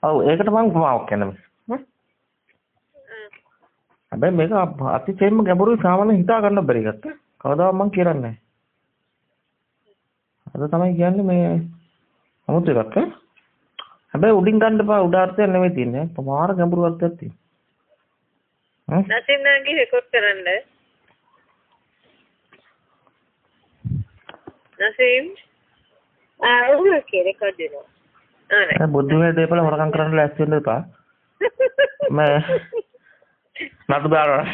ඔව් ඒකට මම උපමාවක් කියන්නම්. හැබැයි මේක අතිශයින්ම ගැඹුරුයි සාමාන්‍ය හිතා ගන්න බැරි එකක්. කවදාවත් මම කියන්නේ නැහැ. අද තමයි කියන්නේ මේ 아무ත් එකක්. හැබැයි උඩින් ගන්න එපා උඩ අර්ථයක් නෙමෙයි තියෙන්නේ. පමාර ගැඹුරු අර්ථයක් තියෙනවා. නැතිනම් රෙකෝඩ් කරන්න. නසීම් ඕකේ රෙකෝඩ් වෙනවා. ආ බුද්ධිමය දේපල හොරකම් කරන්න ලෑස්ති වෙන්න එපා. මේ නඩු දානවා.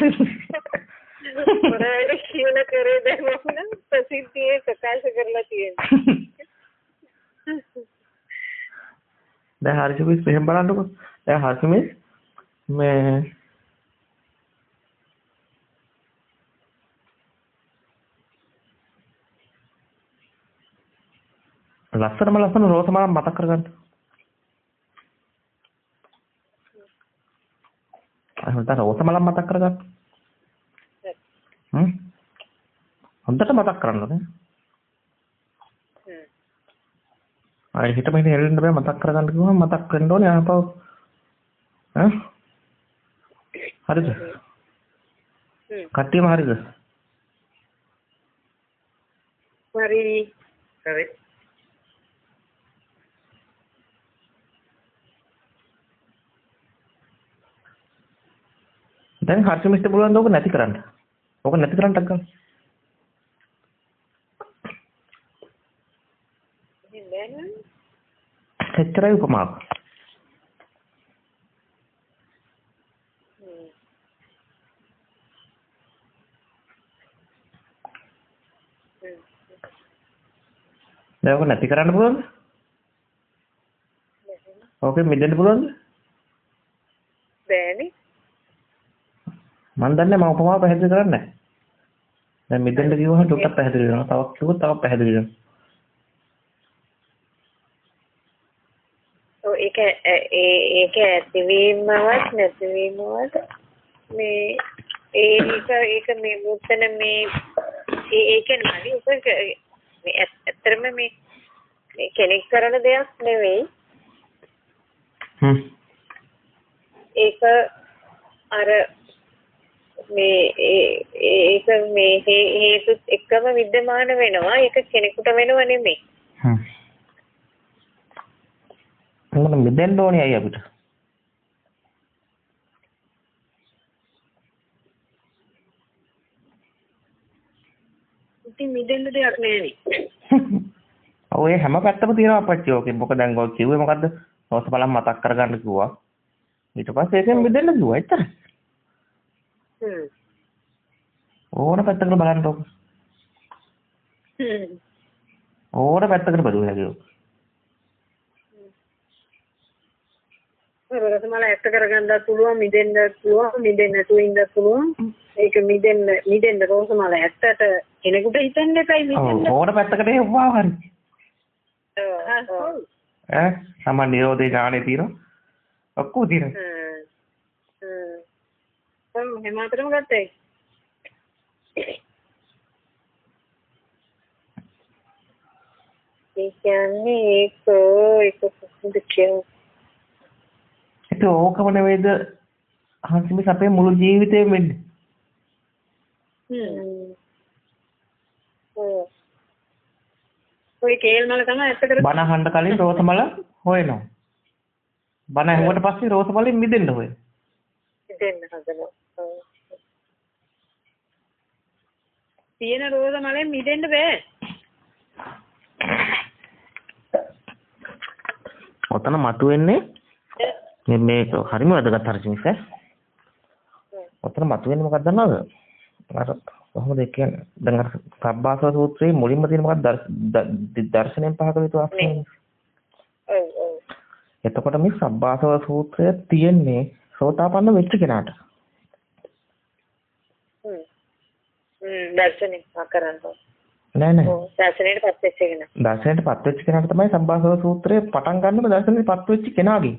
මොනවද කියන කරේ දැන් මම ප්‍රසිද්ධියේ ප්‍රකාශ කරලා තියෙනවා. දැන් හර්ෂමිස් මෙහෙම බලන්නකෝ. දැන් හර්ෂමිස් මේ ලස්සන රෝස මලක් මතක් කරගන්න. අහකට රෝස මලක් මතක් කරගන්න. හොඳට මතක් කරන්න ඕනේ. ආයෙ හිත මෙහෙ එල්ලෙන්න බෑ මතක් කරගන්න කිව්වම මතක් වෙන්න ඕනේ ආපහු. හරිද? කට්ටියම හරිද? හරි. දැන් හර්ෂමිස්ට පුළුවන් ද ඕක නැති කරන්න. ඕක නැති කරන්නත් ගන්න. එච්චරයි උපමාවක්. දැන් ඕක නැති කරන්න පුළුවන්ද? ඕකෙන් මිදෙන්න පුළුවන්ද? බෑනේ. මම දන්නේ මම උපමාව පැහැදිලි කරන්නේ නැහැ. දැන් මිදෙන්න කිව්වහම ඩොක්ටර් පැහැදිලි කරනවා. තවත් කිව්වොත් තවත් පැහැදිලි කරනවා. ඒක ඇතිවීමවත් නැතිවීමවත් මේ ඒක මේ මුත්තන මේ ඒක නෙවෙයි මේ ඇත්තටම මේ කෙනෙක් කරන දෙයක් නෙවෙයි. ඒක අර මේ ඒක මේ හේතුත් එක්කම විද්‍යමාන වෙනවා. ඒක කෙනෙකුට වෙනව නෙමෙයි. මොන මිදෙන්න ඕනේ අය අපිට. ඉතින් මිදෙන්න දෙයක් නෑනේ. ඔය හැම පැත්තම තියෙනවා අපච්චි ඕකේ. මොකද දැන් ඔය කිව්වේ මොකද්ද? රෝස බලන් මතක් කරගන්න කිව්වා. ඊට පස්සේ ඒකෙන් මිදෙන්න කිව්වා එච්චරයි. ඕන පැත්තකට බලන්න ඕක. ඕන පැත්තකට බලුවා හැකියි. රෝස මල ඇත්ත කරගන්නත් පුළුවන් මිදෙන්නත් පුළුවන් මිදෙන්න නැතුව ඉන්නත් පුළුවන්. ඒක මිදෙන්න රෝස මල ඇත්තට කෙනෙකුට හිතන්න එපයි මිදෙන්න. ඕන පැත්තකට එව්වා හරි. සමන් නිරෝධේ ඥානෙ තියෙනවා. ඔක්කොම තියෙනවා. හැමතරම ගත්තේ. ඒ කියන්නේ ඒක කොහොමද කියන්නේ? ඒක ඕකම නෙවෙයිද හංසිමිස් අපේ මුළු ජීවිතේම වෙන්නේ. ඔය කේල් මල තමයි ඇත්තට බණ අහන්න කලින් රෝස මල හොයනවා. බණ ඇහුවට පස්සේ රෝස මලෙන් මිදෙන්න හොයනවා. මිදෙන්න හදනවා. තියෙන රෝස මලෙන් මිදෙන්න බෑ. ඔතන මතුවෙන්නේ මේක හරිම වැදගත් හර්ෂිමිස් ඈ. ඔතන මතුවෙන්නේ මොකක්ද දන්නවද? අර කොහොමද කියන්නේ? දැන් අර සබ්බාසව සූත්‍රයේ මුලින්ම තියෙන මොකක්ද දර්ශනයෙන් පහක විතර අස්නේ. ඔව්. එතකොට මේ සබ්බාසව සූත්‍රය තියෙන්නේ සෝතාපන්න වෙච්ච කෙනාට. දර්ශනේ කරන්නේ. නෑ. දර්ශනයට පත් වෙච්ච කෙනා. දර්ශනයට පත් වෙච්ච කෙනාට තමයි සබ්බාසව සූත්‍රය පටන් ගන්නම දර්ශනයට පත් වෙච්ච කෙනාගේ.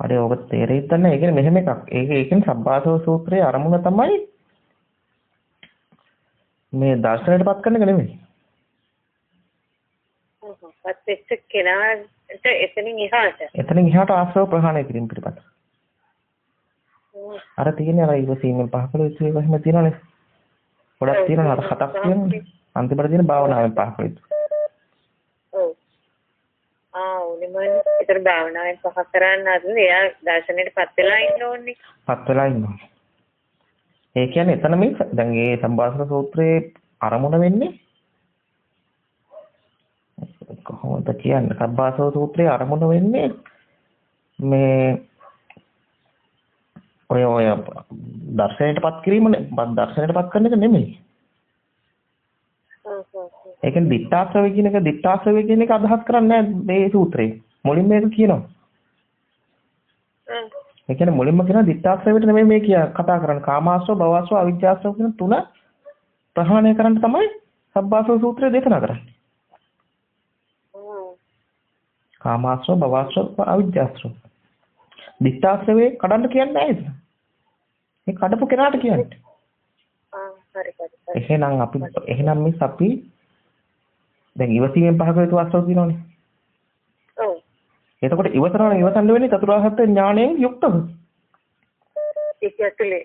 හරි ඔබ තේරෙයිද නැහැ? ඒ කියන්නේ මෙහෙම එකක්. ඒකෙන් සබ්බාසව සූත්‍රයේ අරමුණ තමයි මේ දර්ශනයටපත් කරන එක නෙමෙයි. වෙච්ච කෙනාට එතනින් එහාට ආශ්‍රව ප්‍රහාණය කිරීම පිළිබඳ. අර තියෙන අර ඉවසීමෙන් පහ කළ යුතු ඒවා එහෙම තියෙනවනේ. ගොඩක් තියෙනවා අර 7ක් තියෙනවනේ. අන්තිමට තියෙන භාවනාවෙන් පහ කළ යුතු. ඔව්. උනිමන් ඒතර භාවනාවෙන් පහ කරන්න අද එයා දර්ශනයටපත් වෙලා ඉන්න ඕනේ. පත් වෙලා ඉන්නවා. ඒ කියන්නේ එතන මේ දැන් මේ සම්භාෂණ සූත්‍රයේ අරමුණ වෙන්නේ කොහොමද කියන්නේ? සම්භාෂණ සූත්‍රයේ අරමුණ වෙන්නේ මේ ඔය දර්ශනයටපත් කිරීමනේ. දර්ශනයටපත් කරන එක නෙමෙයි. ඒ කියන්නේ දිට්ඨාශ්‍රවය කියන එක අදහස් කරන්නේ නැහැ මේ සූත්‍රයේ. මුලින්ම මේක කියනවා. ඒ කියන්නේ මුලින්ම කියනවා දිට්ඨාශ්‍රවයට නෙමෙයි මේ කතා කරන්නේ. කාමාශ්‍රව, භවශ්‍රව, අවිජ්ජාශ්‍රව කියන තුන ප්‍රහාණය කරන්න තමයි සබ්බාසව සූත්‍රය දේශනා කරන්නේ. කාමාශ්‍රව, භවශ්‍රව, අවිජ්ජාශ්‍රව. දිට්ඨාශ්‍රවේ කඩන්න කියන්නේ නැහැ ඒක. මේ කඩපු කෙනාට කියන්නේ. හරි. එහෙනම් අපි දැන් ඉවසීමෙන් පහ කළ යුතු අස්වල් තියෙනවනේ. ඔව්. එතකොට ඉවසන්න වෙන්නේ චතුරාර්ය සත්‍ය ඥාණයෙන් යුක්තව. ඒක ඇතුලේ.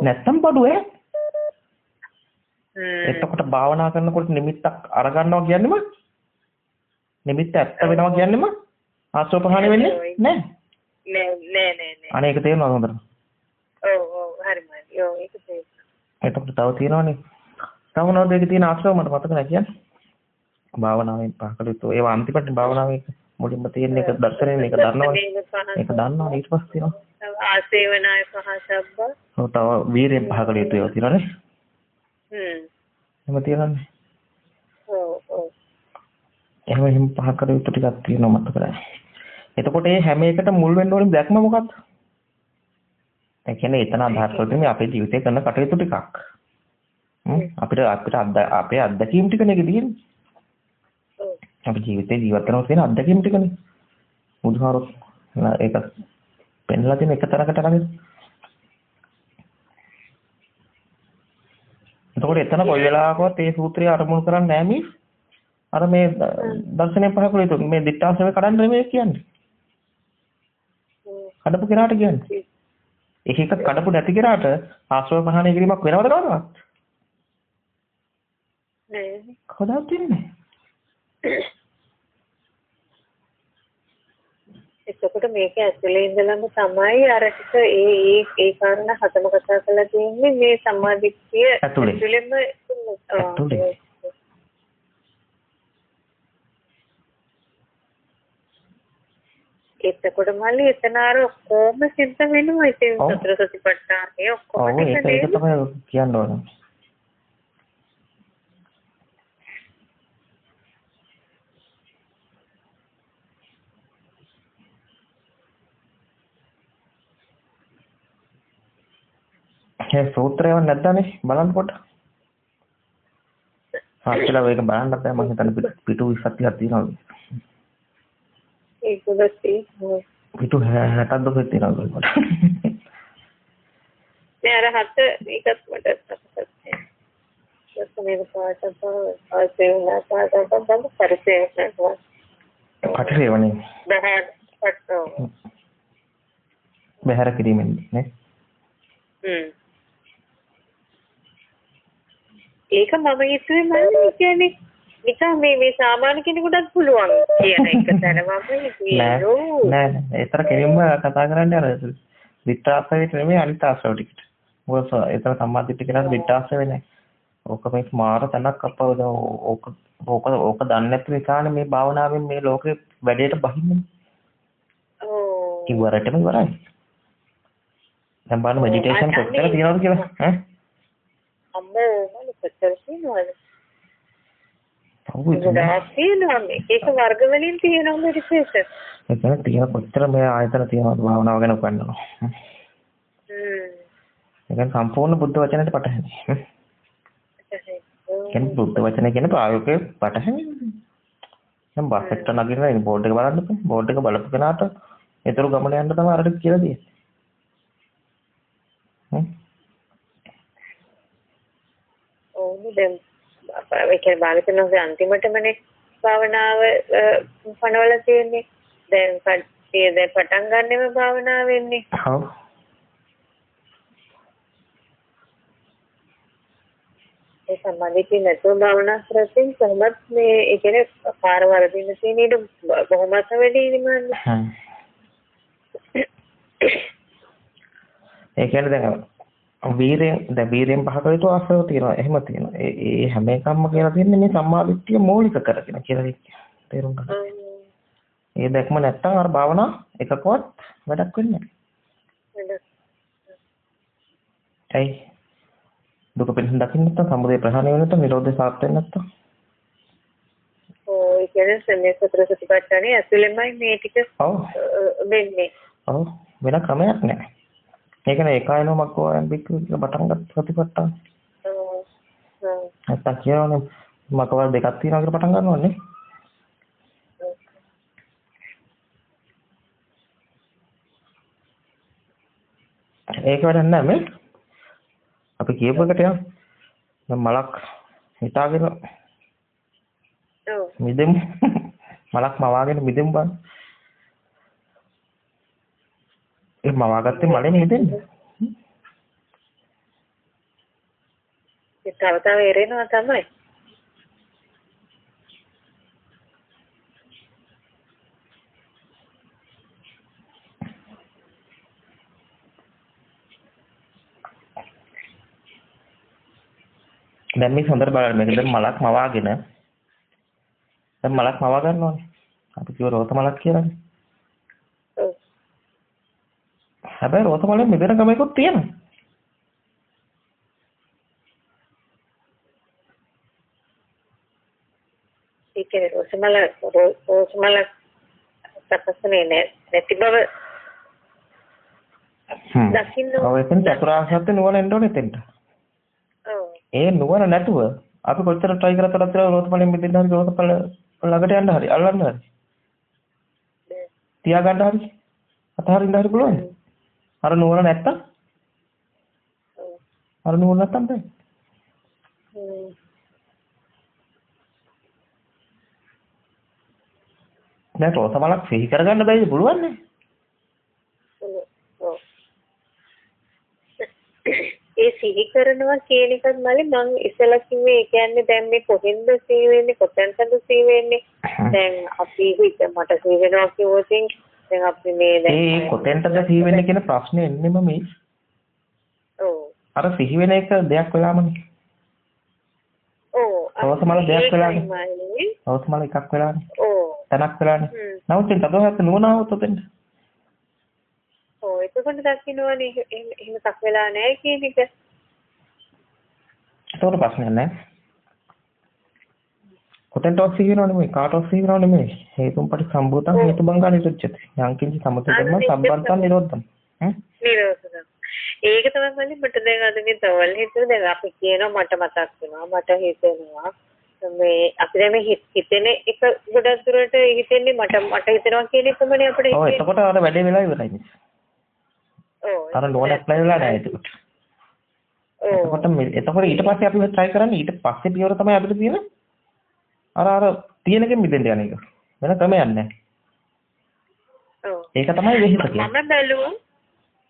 නැත්තම් බඩුවේ. එතකොට භාවනා කරනකොට නිමිත්තක් අරගන්නවා කියන්නේම නිමිත්ත ඇත්ත වෙනවා කියන්නේම ආශ්‍රව ප්‍රහාණය වෙන්නේ නැහැ. නෑ. අනේ ඒක තේරෙනවද හොඳට? ඔව් හරිමයි. ඒක තේරෙනවා. එතකොට තව තියෙනවනේ. තව මොනවද ඒකේ තියෙන ආශ්‍රව මට මතක නැහැ කියන්නේ. භාවනාවෙන් පහකල යුතු ඒවා අන්තිමට භාවනාවේ මුලින්ම තියෙන එක දර්ශනයෙන් එක දන්නවනේ. ඒක දන්නවා ඊට පස්සේ තියෙනවා. ආසේවනාය පහසබ්බ. ඔව් තව වීරයෙන් පහකල යුතු ඒවා තියෙනවනේ. එහෙම තියෙනවනේ. ඔව්. එහෙම පහකල යුතු ටිකක් තියෙනවා මතක නැහැ. එතකොට මේ හැම එකකට මුල් වෙන්න ඕනේ දැක්ම මොකක්ද? ඒ කියන්නේ එතන අදහස් කරන්නේ අපේ ජීවිතේ කරන කටයුතු ටිකක්. අපිට අපේ අත්දැකීම් ටිකනේ තියෙන්නේ. අපි ජීවිතේ ජීවත් වෙනවා කියන අත්දැකීම් ටිකනේ. බුදුහාරෝ ඒක පෙන්ලා තියෙන එක තරකට ළඟ. එතකොට එතන කොයි වෙලාවකවත් මේ සූත්‍රය අරමුණු කරන්නේ නැහැ මේ. අර මේ දර්ශනය පහකල යුතු මේ දිට්ඨාශ්‍රවේ කඩන්න නෙමෙයි කියන්නේ. කඩපු කෙනාට කියන්නේ. එක කඩපු නැති කෙනාට ආශ්‍රව ප්‍රහාණය කිරීමක් වෙනවද කවදාවත්? නෑ. කවදාවත් වෙන්නේ නැහැ. එතකොට මේක ඇතුලේ ඉඳලම තමයි අර ටික ඒ කාරණා හතම කතා කරලා තියෙන්නේ මේ සම්මාදිට්ඨිය ඇතුලේම එතකොට මල්ලි එතන අර කොහොම සිද්ධ වෙනවා ඉතින් සතර සතිපට්ඨානය ඔක්කොම ඒක තමයි කියන්න ඕනේ. ඒ සූත්‍රය නැද්දානේ බලන්න පොඩ්ඩක්. සාක්ෂිලා වේක බලන්න බෑ මම හිතන්නේ පිටු 20ක් 30ක් තියෙනවා. ඒක උදස්ටි පිටු 60ක් දුක තියෙනවා මට. මේ අර හත ඒකත් මට සතුටුයි. මේ පාඩම ආසෙවනා පාඩම් පරිසරයක් කටේවනේ. බහැර කිරීමෙන් නේ. ඒක මම හිතුවේ මම කියන්නේ නිකන් මේ සාමාන්‍ය කෙනෙකුටත් පුළුවන් කියන එක තමයි මම හිතුවේ. නෑ ඒතර කෙලින්ම කතා කරන්නේ අර විත්‍රාසයට නෙමෙයි අනිත් ආශ්‍රව ටිකට. මොකද ඒතර සම්මාදිට කියලා විත්‍රාසය වෙන්නේ. ඕක මේ මාර තනක් අපව ඕක දන්නේ නැති නිසානේ මේ භාවනාවෙන් මේ ලෝකේ වැඩේට බහින්නේ. ඔව්. ඉවරටම ඉවරයි. දැන් බලන්න මෙඩිටේෂන් කොච්චර තියනවද කියලා ඈ අම්මෝ මම කොච්චර තියනවද ඒක වර්ග වලින් තියෙනවා මෙඩිටේෂන් එතන තියෙන කොච්චර මේ ආයතන තියෙනවද භාවනාව ගැන උගන්වනවා ඒක සම්පූර්ණ බුද්ධ වචනයට පටහැනි කියන්නේ බුද්ධ වචනේ කියන ප්‍රායෝගික පටහැනි දැන් බස් එකට නගිනවා බෝඩ් එක බලන්න බෝඩ් එක බලපු කෙනාට ඒතර ගමන යන්න තමයි අරට කියලා දෙන්නේ දැන් අපේ කියන්නේ භාගතුන්ගේ අන්තිමටමනේ භාවනාව පනවලා තියෙන්නේ. දැන් පටන් ගන්නෙම භාවනාව වෙන්නේ. ඔව්. ඒ සම්මාදිතේ නැතුව භාවනා කරද්දී කොහොමද මේ ඒ කියන්නේ පාර වරදින්න තියෙන ඊට බොහොමත් වැඩි නෙමෙයි. ඒ කියන්නේ දැන් වීරයෙන් පහ කළ යුතු ආශ්‍රව තියෙනවා. එහෙම තියෙනවා. ඒ හැම එකක්ම කියලා තියෙන්නේ මේ සම්මාදිට්ඨිය මූලික කරගෙන කියලා තේරුම් ගන්න. ඒ දැක්ම නැත්තම් අර භාවනා එකකවත් වැඩක් වෙන්නේ නැහැ. ඇයි? දුක පිළිසින් දකින්න නැත්තම් සමුදය ප්‍රහාණය වෙන්න නැත්තම් නිරෝධය සාර්ථක වෙන්න නැත්තම්. ඒ කියන්නේ මේ සතර සතිපට්ඨානේ ඇතුළෙමයි මේ ටික වෙන්නේ. ඔව් වෙන ක්‍රමයක් නැහැ. ඒක නේ ඒකායනෝ මග්ගෝ අම්බික්කු කියලා පටන් ගන්න ප්‍රතිපත්තාන. නැත්තම් කියවනේ මගවල් දෙකක් තියෙනවා කියලා පටන් ගන්නවනේ. ඒක වැඩක් නැහැ මේ. අපි කියපු එකට යන්න. දැන් මලක් හිතාගෙන මිදෙමු. මලක් මවාගෙන මිදෙමු බං. ඒ මවාගත්තේ මලේ මිදෙන්නේ. ඒ තව එරෙනවා තමයි. දැන් මේ හොඳට බලන්න මේක දැන් මලක් මවාගෙන දැන් මලක් මවා ගන්නවානේ. අපි කිව්ව රෝස මලක් කියලානේ. ඔව්. හැබැයි රෝස මලෙන් මිදෙන ක්‍රමයක්ත් තියෙනවා. ඒක රෝස මල තපස්සනේ නැති බව දකින්න. ඔව් එතෙන් චතුරාර්ය සත්‍ය නුවණ එන්න ඕනේ එතෙන්ට. ඒ නුවණ නැතුව අපි කොච්චර try කරත් රෝස මලෙන් මිදෙන්න හරි රෝස මල ළඟට යන්න හරි අල්ලන්න හරි තියා ගන්න හරි අතහරින්න හරි පුළුවන්. අර නුවණ නැත්තම් බෑ. දැන් රෝස මලක් සිහි කරගන්න බැයිද පුළුවන් නේ. ඒ සිහි කරනවා කියන එකත් මලි මං ඉස්සලා කිව්වේ ඒ කියන්නේ දැන් මේ කොහෙන්ද සිහි වෙන්නේ කොතැනද සිහි වෙන්නේ දැන් අපි මට සිහි වෙනවා කිව්වොත් දැන් අපි මේ දැන් ඒ කොතෙන්ටද සිහි වෙන්නේ කියන ප්‍රශ්නේ එන්නෙම මේ. ඔව්. අර සිහි වෙන එක දෙයක් වෙලාමනේ. ඔව්. රෝස මල දෙයක් වෙලානේ. රෝස මල එකක් වෙලානේ. ඔව්. තනක් වෙලානේ. නමුත් දැන් තදවහත් නුවණාවොත් උතෙන්ට. ඔව් එතකොට දකින්නවනේ එහෙම තක් වෙලා නැහැ කියන එක. ඒතකොට ප්‍රශ්නයක් නැහැ. කොතෙන්ටවත් සිහි වෙනව නෙමෙයි කාටවත් සිහි වෙනව නෙමෙයි. හේතුන් පරිසම්භූතං හේතුබංගා නිරුච්චති. යංකින්ච සමුදය ධර්ම සම්බන්තං නිරෝධං. නිරෝධං. ඒක තමයි මල්ලි මට දැන් අද මේ තවල් හිතුව දැන් අපි කියනවා මට මතක් වෙනවා මට හිතෙනවා මේ අපි දැන් මේ හිතෙන එක ගොඩක් දුරට හිතෙන්නේ මට හිතෙනවා කියන එකමනේ අපිට. ඔව් එතකොට අර වැඩේ වෙලා ඉවරයි මිස්. ඔව්. අර නෝන ඇප්ලයි වෙලා නැහැ එතකොට. එතකොට ඊට පස්සේ අපි try කරන්නේ ඊට පස්සේ පියවර තමයි අපිට තියෙන අර තියෙනකෙන් මිදෙන්න යන එක. වෙන ක්‍රමයක් නැහැ. ඔව්. ඒක තමයි වෙහිත කියන්නේ.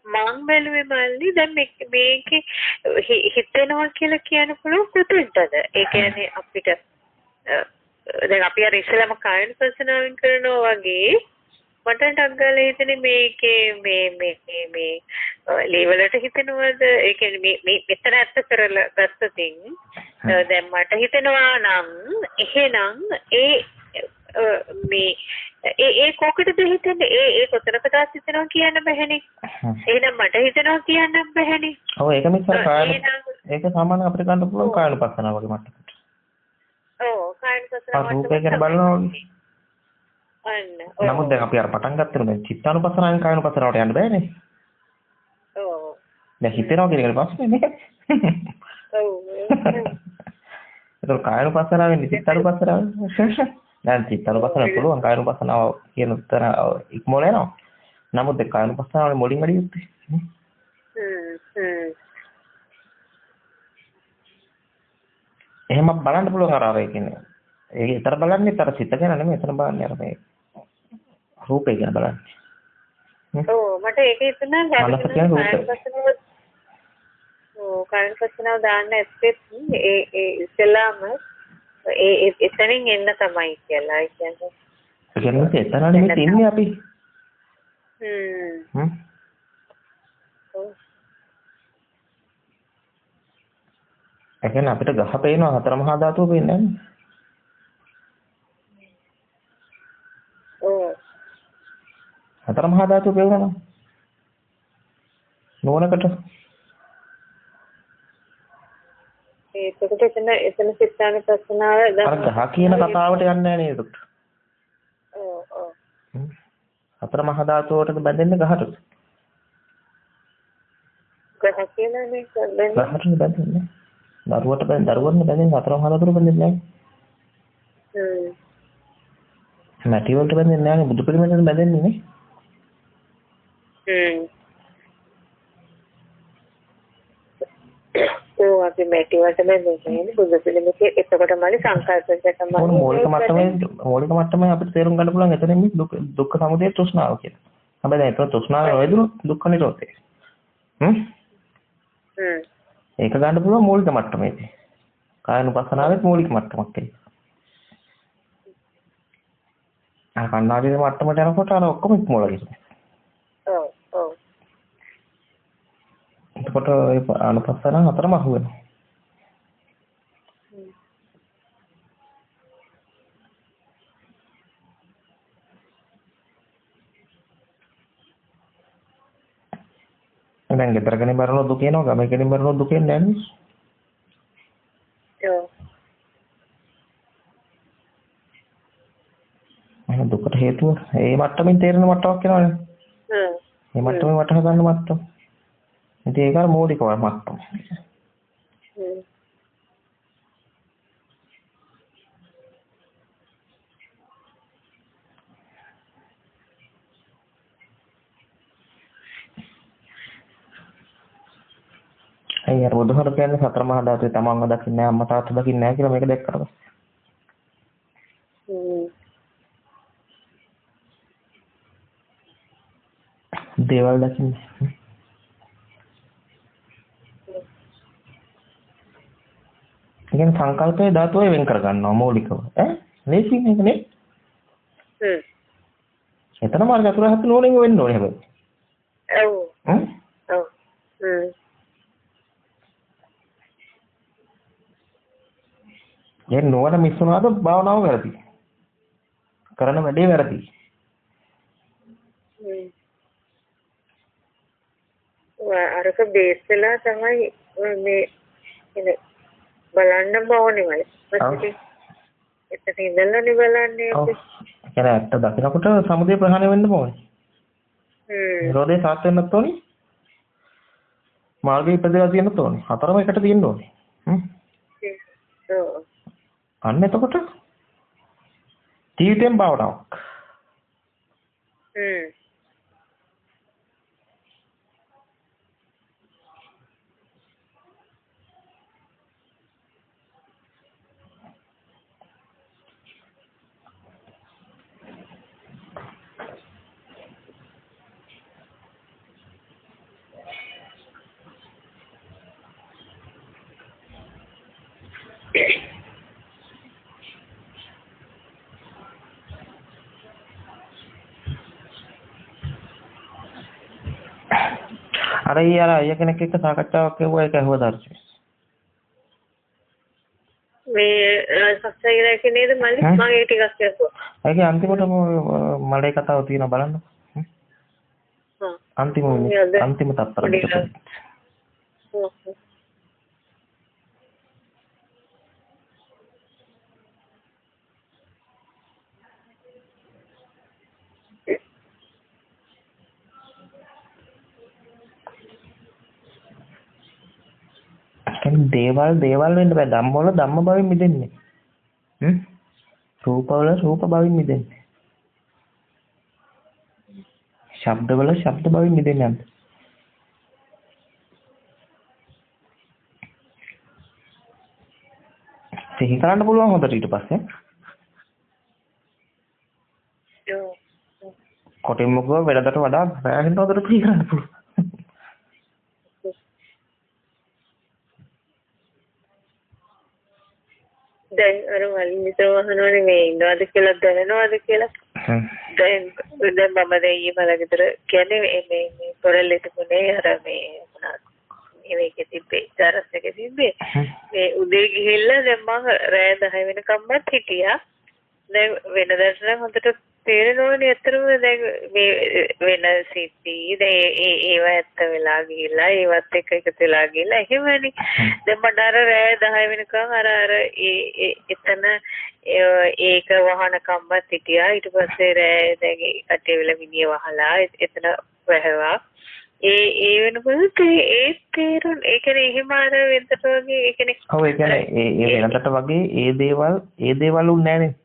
මම බැලුවේ මල්ලි දැන් මේකේ හිතෙනවා කියලා කියන්න පුළුවන් කොතෙන්ටද? ඒ කියන්නේ අපිට දැන් අපි අර ඉස්සෙල්ලාම කායන පස්සනාවෙන් කරනවා වගේ මට ඩග්ගල හිතෙන්නේ මේකේ මේ ලේවලට හිතෙනවද? ඒ කියන්නේ මේ මෙතන ඇත්ත කරලා ගත්තතින් දැන් මට හිතෙනවා නම් එහෙනම් ඒ කොකටද හිතෙන්නේ? ඒ කොතනකටද හිතෙනවා කියන්න බැහැනේ. එහෙනම් මට හිතෙනවා කියන්න බැහැනේ. ඔව් ඒක මිස්සර කායන ඒක සාමාන්‍ය අපිට ගන්න පුළුවන් කායන පස්සනාව වගේ මට්ටමකට. ඔව් කායන පස්සනාව මට්ටමකට. රූපය ගැන බලනවා. අන්න. නමුත් දැන් අපි අර පටන් ගත්තම දැන් චිත්තානුපස්සනාවෙන් කායනුපස්සනාවට යන්න බෑනේ. ඔව්. දැන් හිතෙනවා කියන එක ප්‍රශ්නේ නේ. ඔව්. ඒක කායනුපස්සනාවෙන් චිත්තානුපස්සනාව. දැන් චිත්තානුපස්සනාව පුළුවන් කායනුපස්සනාව කියන උත්තර ඉක්මෝල යනවා. නමුත් ඒ කායනුපස්සනාවේ මුලින් වැඩි යුත්තේ. එහෙම බලන්න පුළුවන් අර ඒ කියන්නේ ඒක ඊතර බලන්නේ ඊතර සිත ගැන නෙමෙයි එතන බලන්නේ අර මේ රූපේ ගැන බලන්නේ. ඔව් මට ඒක හිතුණා මනස කියන්නේ රූපේ. කායන පස්සනාව දාන්න ඇත්තේ ඒ ඉස්සෙල්ලාම ඒ එතනින් එන්න තමයි කියලා කියන්නේ. ඒ කියන්නේ එතන නෙමෙයි තින්නේ අපි. ඒ කියන්නේ අපිට ගහ පේනවා හතර මහා ධාතුව පේන්නේ නැහැ. හතර මහා ධාතුව පේනවා නෝනකට. ඒකට එතන සිතාන ප්‍රශ්නාව අර ගහ කියන කතාවට යන්නේ නැහැ නේද? ඔව්. හතර මහා ධාතුවටද බැඳෙන්නේ ගහට? ගහ කියලානේ බැඳෙන්නේ. ගහට බැඳෙන්නේ. දරුවට බැඳෙන්නේ හතර මහා ධාතුවට බැඳෙන්නේ නැහැ. මැටි වලට බැඳෙන්නේ නැහැ බුදු පිළිමෙන් බැඳෙන්නේ නේ. අපි මැටි වලට බැඳෙන්නේ බුදු පිළිමේ එතකොට මලි සංකල්පයකට තමයි මූලික මට්ටමේ අපිට තේරුම් ගන්න පුළුවන් එතනින් මේ දුක්ඛ සමුදය තෘෂ්ණාව කියලා. හැබැයි දැන් ඒක තෘෂ්ණාව නොයදුනොත් දුක්ඛ නිරෝධය. ඒක ගන්න පුළුවන් මූලික මට්ටමේදී. කායනුපස්සනාවේ මූලික මට්ටමක් ඒක. කන්නාඩියේ මට්ටමට යනකොට අර ඔක්කොම ඉක්මවල ගිහින්. ඔව්. එතකොට ඒ අනුපස්සන හතරම අහු වෙනවා. දැන් ගෙදරගෙන මරන දුක එනවා ගමකෙන් මරන දුක එන්නේ නැහැ නේ. දුකට හේතුව ඒ මට්ටමින් තේරෙන මට්ටමක් වෙනවනේ. මේ මට්ටමේ වටහා ගන්න මට්ටම. ඉතින් ඒක අර මූලික මට්ටම. අයියර බුදුහාර කියන්නේ සතර මහා ධාතුවේ තමන්ව දකින්නේ නැහැ අම්මා තාත්තා දකින්නේ නැහැ කියලා මේක දැක්කට පස්සේ. දේවල් දකින්නේ. ඉතින් සංකල්පයේ ධාතුවේ වෙන් කර ගන්නවා මූලිකව. ලේසි මේක නේ. එතනම අර චතුරාර්ය සත්‍ය නෝනෙන් වෙන්න ඕනේ හැබැයි. ඔව්. ඒ නෝන මිස්සුනාද භාවනාව වැරදි. කරන වැඩේ වැරදි. අරක බේස් වෙලා තමයි මේ ඉන්නේ බලන්න ඕනේ මම. එතන ඉඳලානේ බලන්නේ. ඔව්. ඒ ඇත්ත දකිනකොට සමුදේ ප්‍රහාණය වෙන්න ඕනේ. නිරෝධේ සාත් වෙන්නත් ඕනේ. මාර්ගය ඉපදලා තියෙන්නත් ඕනේ. හතරම එකට තියෙන්න ඕනේ. අන්න එතකොට ජීවිතෙන් බවඩාවක්. අර ඊයර අය කෙනෙක් එක්ක සාකච්ඡාවක් කරුවා ඒක ඇහුවා දර්ශනය. මේ සත්‍යය නේද මල්ලි මම ඒ ටිකක් කියනවා. ඒකේ අන්තිමටම මලේ කතාව තියෙනවා බලන්න. අන්තිම තත්පර දෙක. දේවල් වෙන්න බෑ ධම්ම වල ධම්ම භවෙන් මිදෙන්නේ. රූප වල රූප භවෙන් මිදෙන්නේ. ශබ්ද වල ශබ්ද භවෙන් මිදෙන්නේ නැහැ. සිහි කරන්න පුළුවන් හොඳට ඊට පස්සේ කොටින්ම කිව්ව වෙනදට වඩා රැගෙන හොදට ප්‍රී කරන්න පුළුවන්. දැන් අර වලින්විතර වහනවනේ මේ ඉන්නවද කියලා දැනනවද කියලා. දැන් මම දැන් ඊයේ මලගෙදර කියන්නේ මේ පොරල්ලේ තිබුණේ අර මේ මොනවාද මේකේ තිබ්බේ තරස් එකේ තිබ්බේ මේ උදේ ගිහිල්ලා දැන් මම රෑ 10 වෙනකම්මත් හිටියා. දැන් වෙනදාට නම් හොඳට තේරෙනවනේ ඇත්තටම දැන් මේ වෙන සිද්ධි දැන් ඒව ඇත්ත වෙලා ගිහිල්ලා ඒවත් එක්ක එකතු වෙලා ගිහිල්ලා එහෙමනේ. දැන් මට අර රෑ 10 වෙනකම් අර එතන ඒක වහනකම්මත් හිටියා. ඊට පස්සේ රෑ දැන් කටේ වෙලා මිනිහ වහලා එතන වැහුවා. ඒ වෙනකොට ඒ තේරුම් ඒ කියන්නේ එහෙම අර වෙනතට වගේ ඒ කියන්නේ ඔව් ඒ කියන්නේ ඒ වෙනතට වගේ ඒ දේවල් උන්නේ නැහනේ.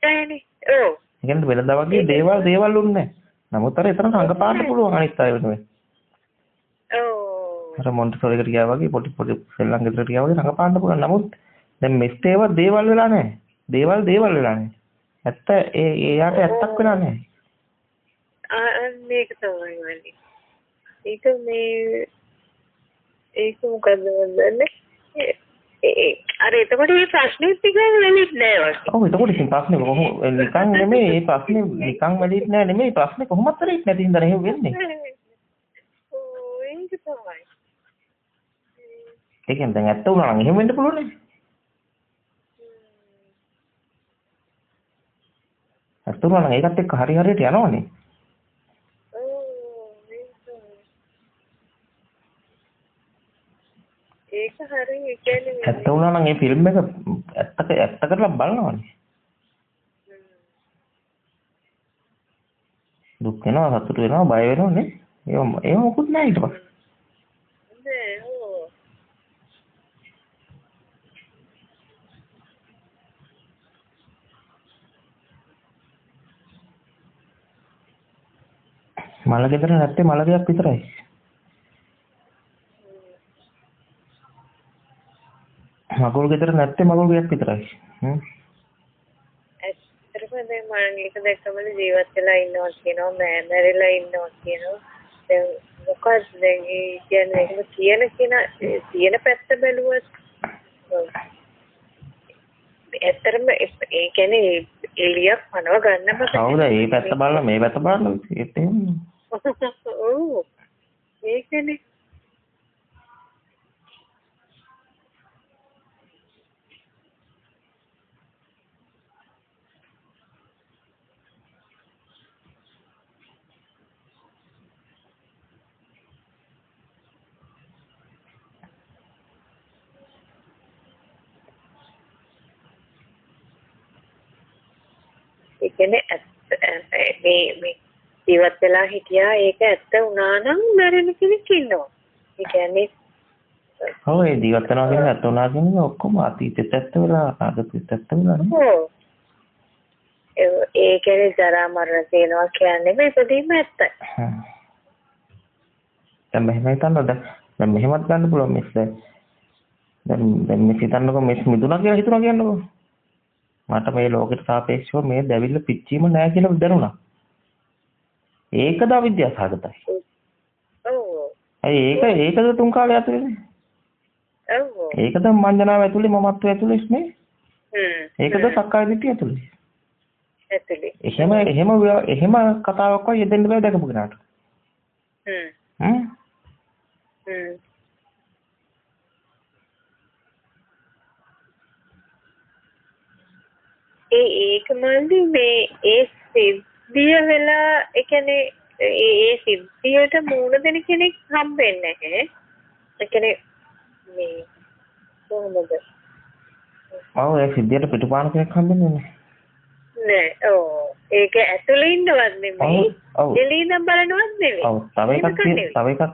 නෑනේ. ඔව්. ඒ කියන්නේ වෙනදා වගේ දේවල් උන්නේ නැහැ. නමුත් අර එතන රඟපාන්න පුළුවන් අනිත් අය වෙනුවෙන්. ඔව්. අර මොන්ටිසෝරිකට ගියා වගේ පොඩි සෙල්ලම් ගෙදරට ගියා වගේ රඟපාන්න පුළුවන්. නමුත් දැන් මෙස්ටේව දේවල් වෙලා නැහැ. දේවල් වෙලා නැහැ. ඇත්ත එයාට ඇත්තක් වෙලා නැහැ. මේක තමයි වන්නේ. ඒක මොකද්ද වන්දනේ? අර එතකොට මේ ප්‍රශ්නේ ටික වෙලිත් නෑ වගේ. ඔව් එතකොට ඉතින් ප්‍රශ්නේ කොහොම නිකන් නෙමෙයි මේ ප්‍රශ්නේ නිකන් වෙලිත් නෑ නෙමෙයි ප්‍රශ්නේ කොහොමත් වෙලිත් නැති හින්දා එහෙම වෙන්නේ. ඔව් ඒක තමයි. ඒ කියන්නේ දැන් ඇත්ත වුණා නම් එහෙම වෙන්න පුළුවන් නේ. ඇත්ත වුණා නම් ඒකත් එක්ක හරියට යනවනේ. ඒක හරි ඒ කියන්නේ ඇත්ත වුණා නම් මේ ෆිල්ම් එක ඇත්ත කරලා බලනවනේ. දුක් වෙනවා සතුට වෙනවා බය වෙනවනේ. ඒව මොකුත් නැහැ ඊට පස්සේ. නෑ ඔව්. මල ගෙදර නැත්තේ මල ගෙයක් විතරයි. මගුල් ගෙදර නැත්තේ මගුල් ගෙයක් විතරයි. ඇත්තටම දැන් මම ඒක දැක්කම ජීවත් වෙලා ඉන්නවා කියනවා මැරිලා ඉන්නවා කියනවා. දැන් මොකක්ද දැන් ඒ කියන්නේ එහෙම කියන පැත්ත බැලුවත් ඇත්තටම ඒ කියන්නේ එළියක් මනව ගන්නම කවුද මේ පැත්ත බලලා මේ පැත්ත බලලා ඒත් එහෙම. ඔව් ඒකනේ. ඒ කියන්නේ මේ ජීවත් වෙලා හිටියා ඒක ඇත්ත වුණා නම් මැරෙන කෙනෙක් ඉන්නවා. ඒ කියන්නේ ඔව් ඒ ජීවත් වෙනවා කියන්නේ ඇත්ත වුණා කියන්නේ ඔක්කොම අතීතෙත් ඇත්ත වෙලා අනාගතෙත් ඇත්ත වෙලා නේ. ඔව්. ඒ කියන්නේ ජරා මරණ තියෙනවා කියන්නේ මේ ඉදීම ඇත්තයි. දැන් මෙහෙම හිතන්නද? දැන් මෙහෙමත් ගන්න පුළුවන් මිස් දැන් මේ හිතන්නකො මිස් මිදුණා කියලා හිතුණා කියන්නකො. මට මේ ලෝකෙට සාපේක්ෂව මේ දැවිල්ල පිච්චීම නෑ කියලා දැනුණා. ඒකද අවිද්‍යාව සහගතයි. ඔව්. ඒකද තුන් කාලය ඇතුලේ. ඔව්. ඒකද මඤ්ඤණාව ඇතුලේ මමත්වය ඇතුලේ නේ. ඒකද සක්කාය දිට්ඨිය ඇතුලේ. එහෙම කතාවක් වගේ යෙදෙන්න බෑ දැකපු කෙනාට. ඒක මල්ලි මේ ඒ සිද්ධිය වෙලා ඒ කියන්නේ ඒ සිද්ධියට මූණ දෙන කෙනෙක් හම්බෙන්නේ නැහැ. ඒ කියන්නේ මේ කොහොමද? ඔව් ඒ සිද්ධියට පිටුපාන කෙනෙක් හම්බෙන්නේ නැහැ. නෑ ඔව් ඒක ඇතුලේ ඉන්නවත් නෙමෙයි. එළියෙන් බලනවත් නෙමෙයි. ඔව් තව එකක්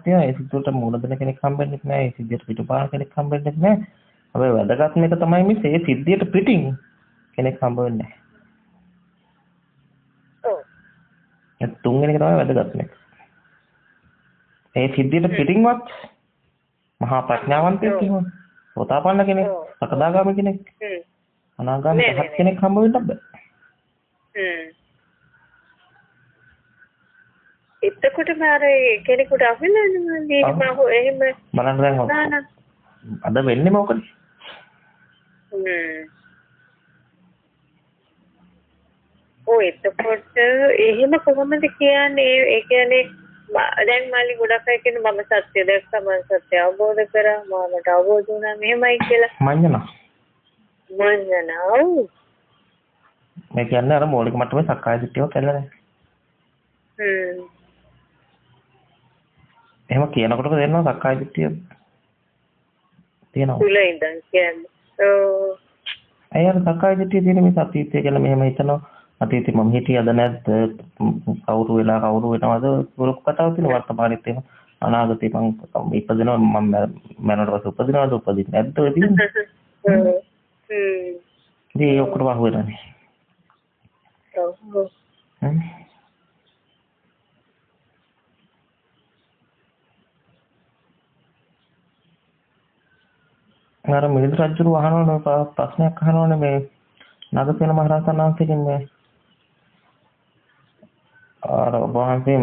තියෙනවා ඒ සිද්ධියට මූණ දෙන කෙනෙක් හම්බෙන්නේ නැහැ. ඒ සිද්ධියට පිටුපාන කෙනෙක් හම්බෙන්නේ නැහැ. හැබැයි වැදගත්ම එක තමයි මේ සිද්ධියට පිටින් කෙනෙක් හම්බ වෙන්නේ නැහැ. ඔව්. ඒ තුන්වෙනි එක තමයි වැදගත්ම එක. ඒ සිද්ධියට පිටින්වත් මහා ප්‍රඥාවන්තයෙක් කියනවා. සෝතාපන්න කෙනෙක්, සකදාගාමී කෙනෙක්, අනාගාමී රහත් කෙනෙක් හම්බ වෙන්න බෑ. එතකොටම අර කෙනෙකුට අහුවෙලානේ මල්ලි මම එහෙම බලන්න දැන් අද වෙන්නේ මොකද? ඔය එතකොට එහෙම කොහොමද කියන්නේ? ඒ කියන්නේ දැන් මල්ලි ගොඩක් අය කියන මම සත්‍ය දැක්කම සත්‍ය අවබෝධ කරා මට අවබෝධ වුණා මෙහෙමයි කියලා. මඤ්ඤණා. ඔව්. මේ කියන්නේ අර මූලික මට්ටමේ සක්කාය දිට්ඨිය කියලා. එහෙම කියනකොටම තේරෙනවා සක්කාය දිට්ඨිය තියෙනවා. තුල ඉඳන් කියන්නේ. ඔව්. අයියර සක්කාය දිට්ඨිය තියෙන මේ අතීතය ගැන මෙහෙම හිතනවා. අතීතේ මම හිටියද නැද්ද? කවුරු වෙලා කවුරු වෙනවද? පුරුක් කතාවක් තියෙන වර්තමානෙත් එහෙම. අනාගතේ මම ඉපදිනවා මම මරණයට පස්සේ උපදිනවද උපදින්නේ නැද්ද ඔය තියෙන්නේ. ඒ ඔක්කොම අහුවෙනනේ. ඔව්. අර මිලිඳු රජුරු අහනවනේ ප්‍රශ්නයක් අහනවනේ මේ නගසේන මහ රහතන් වහන්සේගෙන් මේ අර වහන්සේ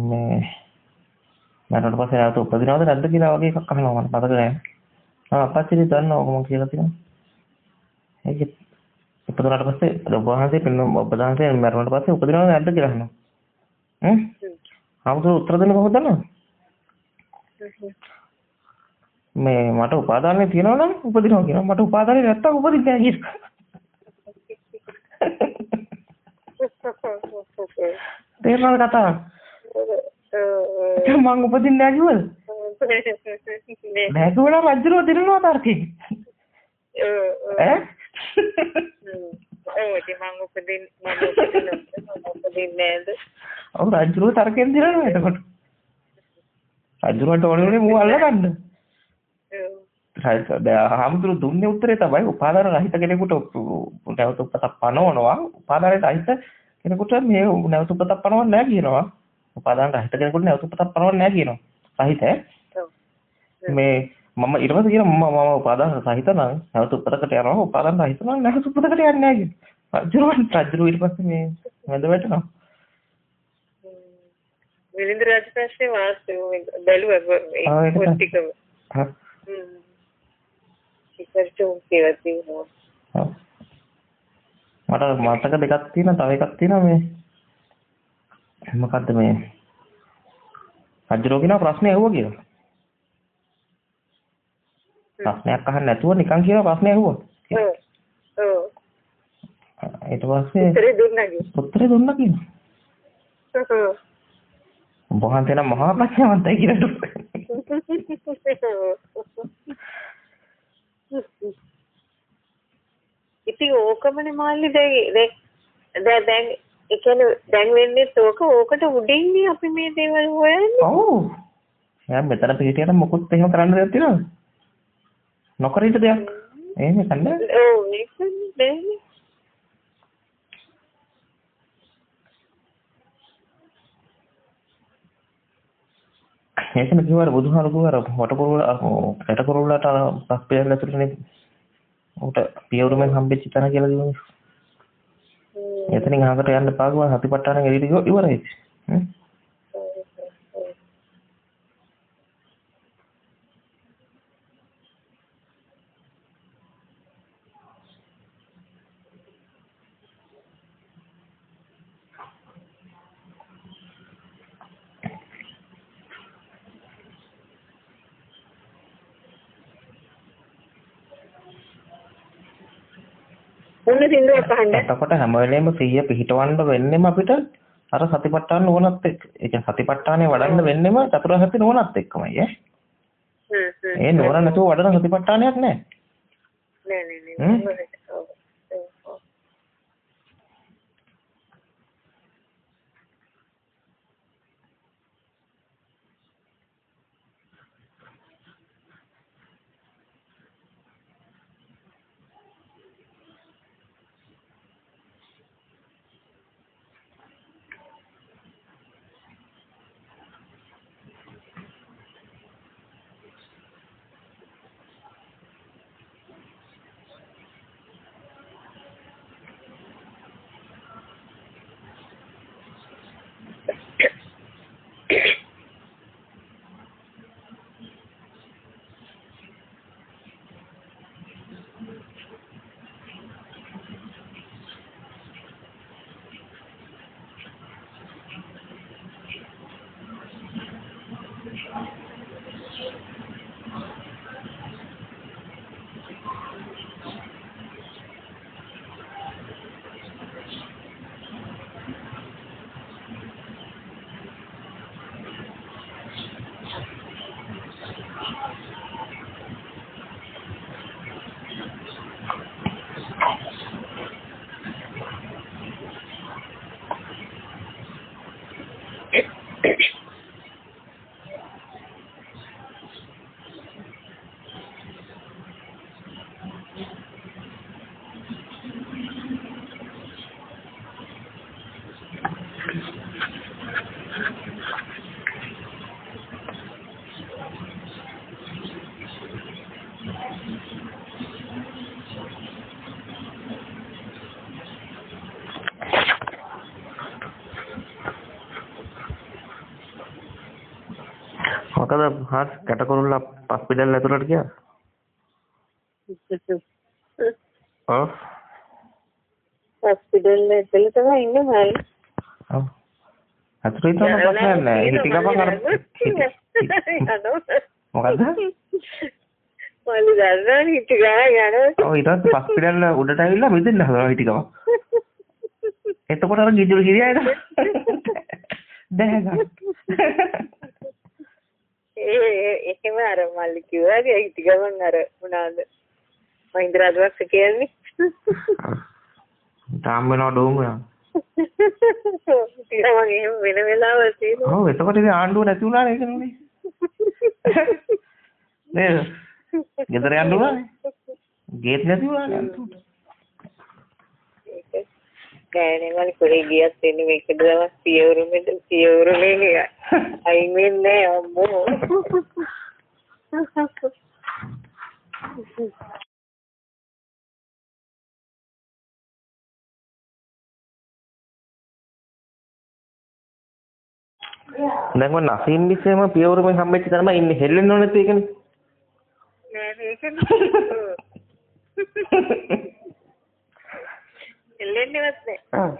මේ මරණයට පස්සේ ආත උපදිනවද නැද්ද කියලා වගේ එකක් අහනවා මට මතක නැහැ. අපච්චිලි දන්නවා මම කියලා තියෙනවා. ඒක ඉපදුනාට පස්සේ වහන්සේ පින්න ඔබ වහන්සේ මරණයට පස්සේ උපදිනවද නැද්ද කියලා අහනවා. ආමුතු උත්තර දෙන්න කොහොමද දන්නවද? මේ මට උපාදානනේ තියෙනවා නම් උපදිනවා කියනවා. මට උපාදානේ නැත්තම් උපදින්නේ නැහැ කියනවා. තේරෙනවද කතාව? මම උපදින්නේ නැහැ කිව්වද? නැහැ කිව්වනම් රජුරෝ දිනනවා තාර්කේ. ඈ? ඔව් ඉතින් මම උපදින්නේ නේද? ඔව් රජුරෝ තරකෙන් දිනනවා එතකොට. රජුරන්ට ඕනේ මූ අල්ලගන්න. හාමුදුරු දුන්නේ උත්තරේ තමයි උපාදාන රහිත කෙනෙකුට නැවත උපතක් පනවනවා උපාදානයට රහිත කෙනෙකුට මේ නැවත උපතක් පනවන්නේ නැහැ කියනවා උපාදාන රහිත කෙනෙකුට නැවත උපතක් පනවන්නේ නැහැ කියනවා රහිත මේ මම ඊට පස්සේ කියනවා මම උපාදාන රහිත නම් නැවත උපතකට යනවා උපාදාන රහිත නම් නැවත උපතකට යන්නේ නැහැ කියනවා රජුරු ඊට පස්සේ මේ වැඳ වැටෙනවා මිලිඳු රාජපක්ෂේ වාස්තු බැලුවා ඒ පොත්තිකම මට මතක දෙකක් තියෙනවා තව එකක් තියෙනවා මේ මොකද්ද මේ රජුරෝ කියන ප්‍රශ්නේ ඇහුවා කියලා ප්‍රශ්නයක් අහන්න නැතුව නිකන් කියන ප්‍රශ්නේ ඇහුවා ඔව් ඊට පස්සේ උත්තරේ දුන්නා කියනවා බොහොම තේන මහා ප්‍රඥාවන්තයි කියලා ඉතින් ඕකමනේ මාල්ලි දැන් ඒ කියන්නේ දැන් වෙන්නේ ඕකට උඩින්නේ අපි මේ දේවල් හොයන්නේ. ඔව්. දැන් මෙතන පිටියට මොකුත් එහෙම කරන්න දෙයක් තියෙනවද? නොකර ඉන්න දෙයක්. එහෙම කන්නේ. ඔව් ඒකනේ. ඒකනේ කිව්වර බුදුහාරු කිව්වර වටකරවලට පස්පේල් ඇතුළේනේ උට පියවරුමෙන් හම්බෙච්ච තැන කියලා කිව්වනේ. එතනින් අහකට යන්න පාගුවා හතිපට්ටානෙන් එළියට ඉවරයි. මොන සින්දුවක් අහන්න? එතකොට හැම වෙලේම සිහිය පිහිටවන්න වෙන්නෙම අපිට අර සතිපට්ඨාන නුවණත් එක්ක. ඒ කියන්නේ සතිපට්ඨානේ වඩන්න වෙන්නෙම චතුරාර්ය සත්‍ය නුවණත් එක්කමයි ඈ. ඒ නුවණ නැතුව වඩන සතිපට්ඨානයක් නැහැ. නෑ. මොකද හාස් කැටකොරුල්ලා පස් පිටල් ඇතුළට ගියා. ඔව්. හොස්පිටල් එකේ තමයි ඉන්නේ මල්. ඔව්. අතුරු ඉතන ප්‍රශ්නයක් නෑ. හිටි ගමන් අර මොකද්ද? මල් දන්නා හිටි ගමන් යනවා. ඔව් ඊට පස්සේ පස් පිටල් උඩට ඇවිල්ලා මිදෙන්න හදනවා හිටි ගමන්. එතකොට අර ගිජුල හිරියයිද? දැන් එහෙම අර මල්ලි කිව්වාගේ හිටි ගමන් අර මොනවාද මහින්ද රාජපක්ෂ කියන්නේ තාම වෙනවා ඩෝම් වෙනවා හිටි ගමන් එහෙම වෙන වෙලාවල් තියෙනවා ඔව් එතකොට ඉතින් ආණ්ඩුව නැති වුණා නේද නේ නේද ගෙදර යන්න උනානේ ගේට් නැති වුණානේ අන්තිමට කෑනේ මල්ලි කොහේ ගියත් එන්නේ මේක දවස් සියවුරුමේ අයින් වෙන්නේ අම්මෝ දැන් මම නසීම් විශ්ේම පියවරුමෙන් හම්බෙච්ච තරම ඉන්නේ හෙල්ලෙන්න ඕනේ නැති එකනේ නෑ මේකනේ හෙල්ලෙන්නේවත් නෑ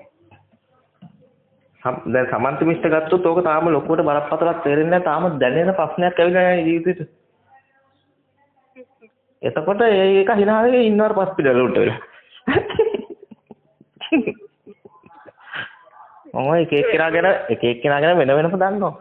දැන් සමන්ත මිස්ටර් ගත්තොත් ඕක තාම ලොකුවට බරපතලක් තේරෙන්නේ නැහැ තාම දැනෙන ප්‍රශ්නයක් ඇවිල්ලා නැහැ ජීවිතේට එතකොට ඒක hina වෙලා ඉන්නවර පස් පිටල උඩට වෙලා මම එක එක්කෙනාගෙන වෙන වෙනම දන්නවා